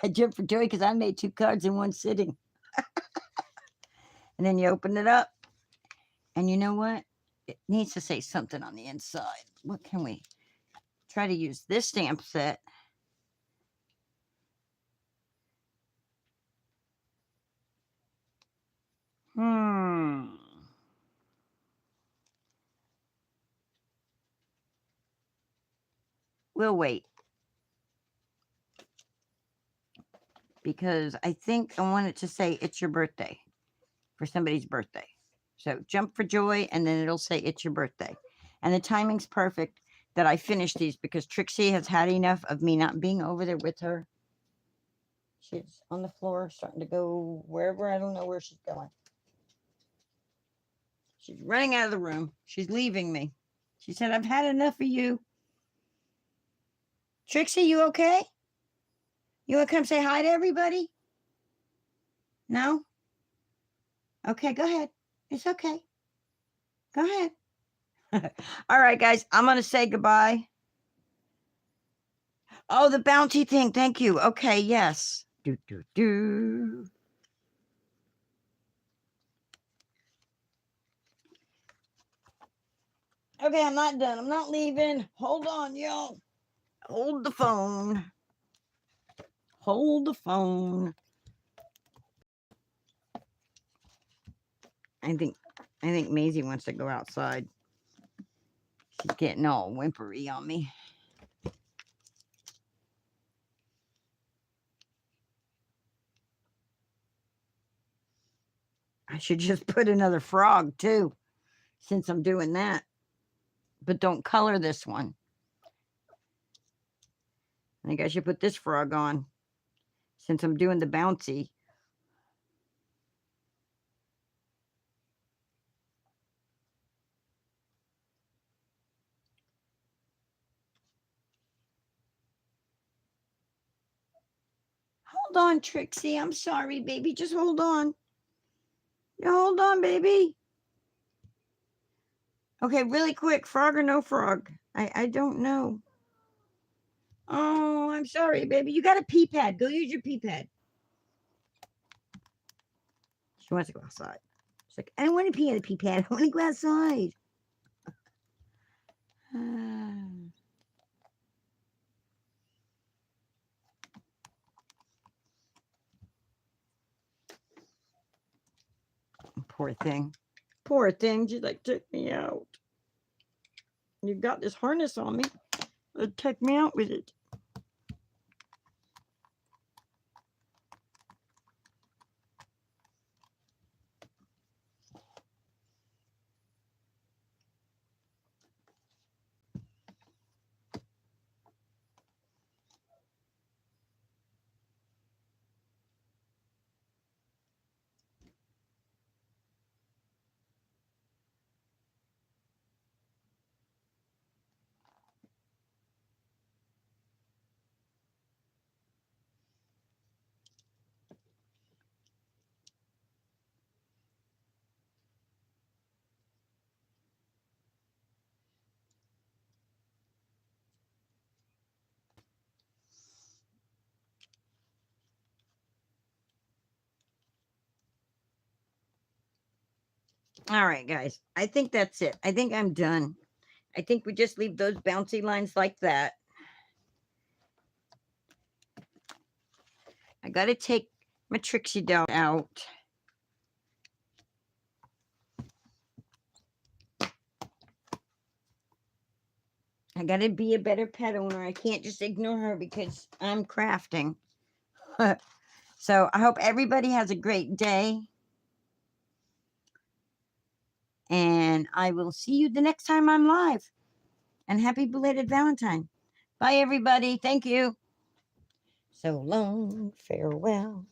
I jump for joy because I made 2 cards in one sitting. And then you open it up. And you know what? It needs to say something on the inside. What can we try to use this stamp set? We'll wait. Because I think I want it to say it's your birthday. For somebody's birthday. So jump for joy, and then it'll say it's your birthday. And the timing's perfect that I finished these because Trixie has had enough of me not being over there with her. She's on the floor starting to go wherever. I don't know where she's going. She's running out of the room. She's leaving me. She said, I've had enough of you. Trixie, you okay? You want to come say hi to everybody? No? Okay, go ahead. It's okay. Go ahead. All right, guys, I'm going to say goodbye. Oh, the bounty thing. Thank you. Okay, yes. Do, do, do. Okay, I'm not done. I'm not leaving. Hold on, y'all. Hold the phone. Hold the phone. I think Maisie wants to go outside. She's getting all whimpery on me. I should just put another frog too, since I'm doing that. But don't color this one. I think I should put this frog on, since I'm doing the bouncy. Hold on, Trixie. I'm sorry, baby. Just hold on. You hold on, baby. Okay, really quick. Frog or no frog? I don't know. Oh, I'm sorry, baby. You got a pee pad. Go use your pee pad. She wants to go outside. She's like, I don't want to pee on the pee pad. I want to go outside. Poor thing. Poor thing. She's like, take me out. You got this harness on me. Take me out with it. All right, guys. I think that's it. I think I'm done. I think we just leave those bouncy lines like that. I got to take my Trixie doll out. I got to be a better pet owner. I can't just ignore her because I'm crafting. So I hope everybody has a great day. And I will see you the next time I'm live. And happy belated Valentine. Bye, everybody. Thank you. So long. Farewell.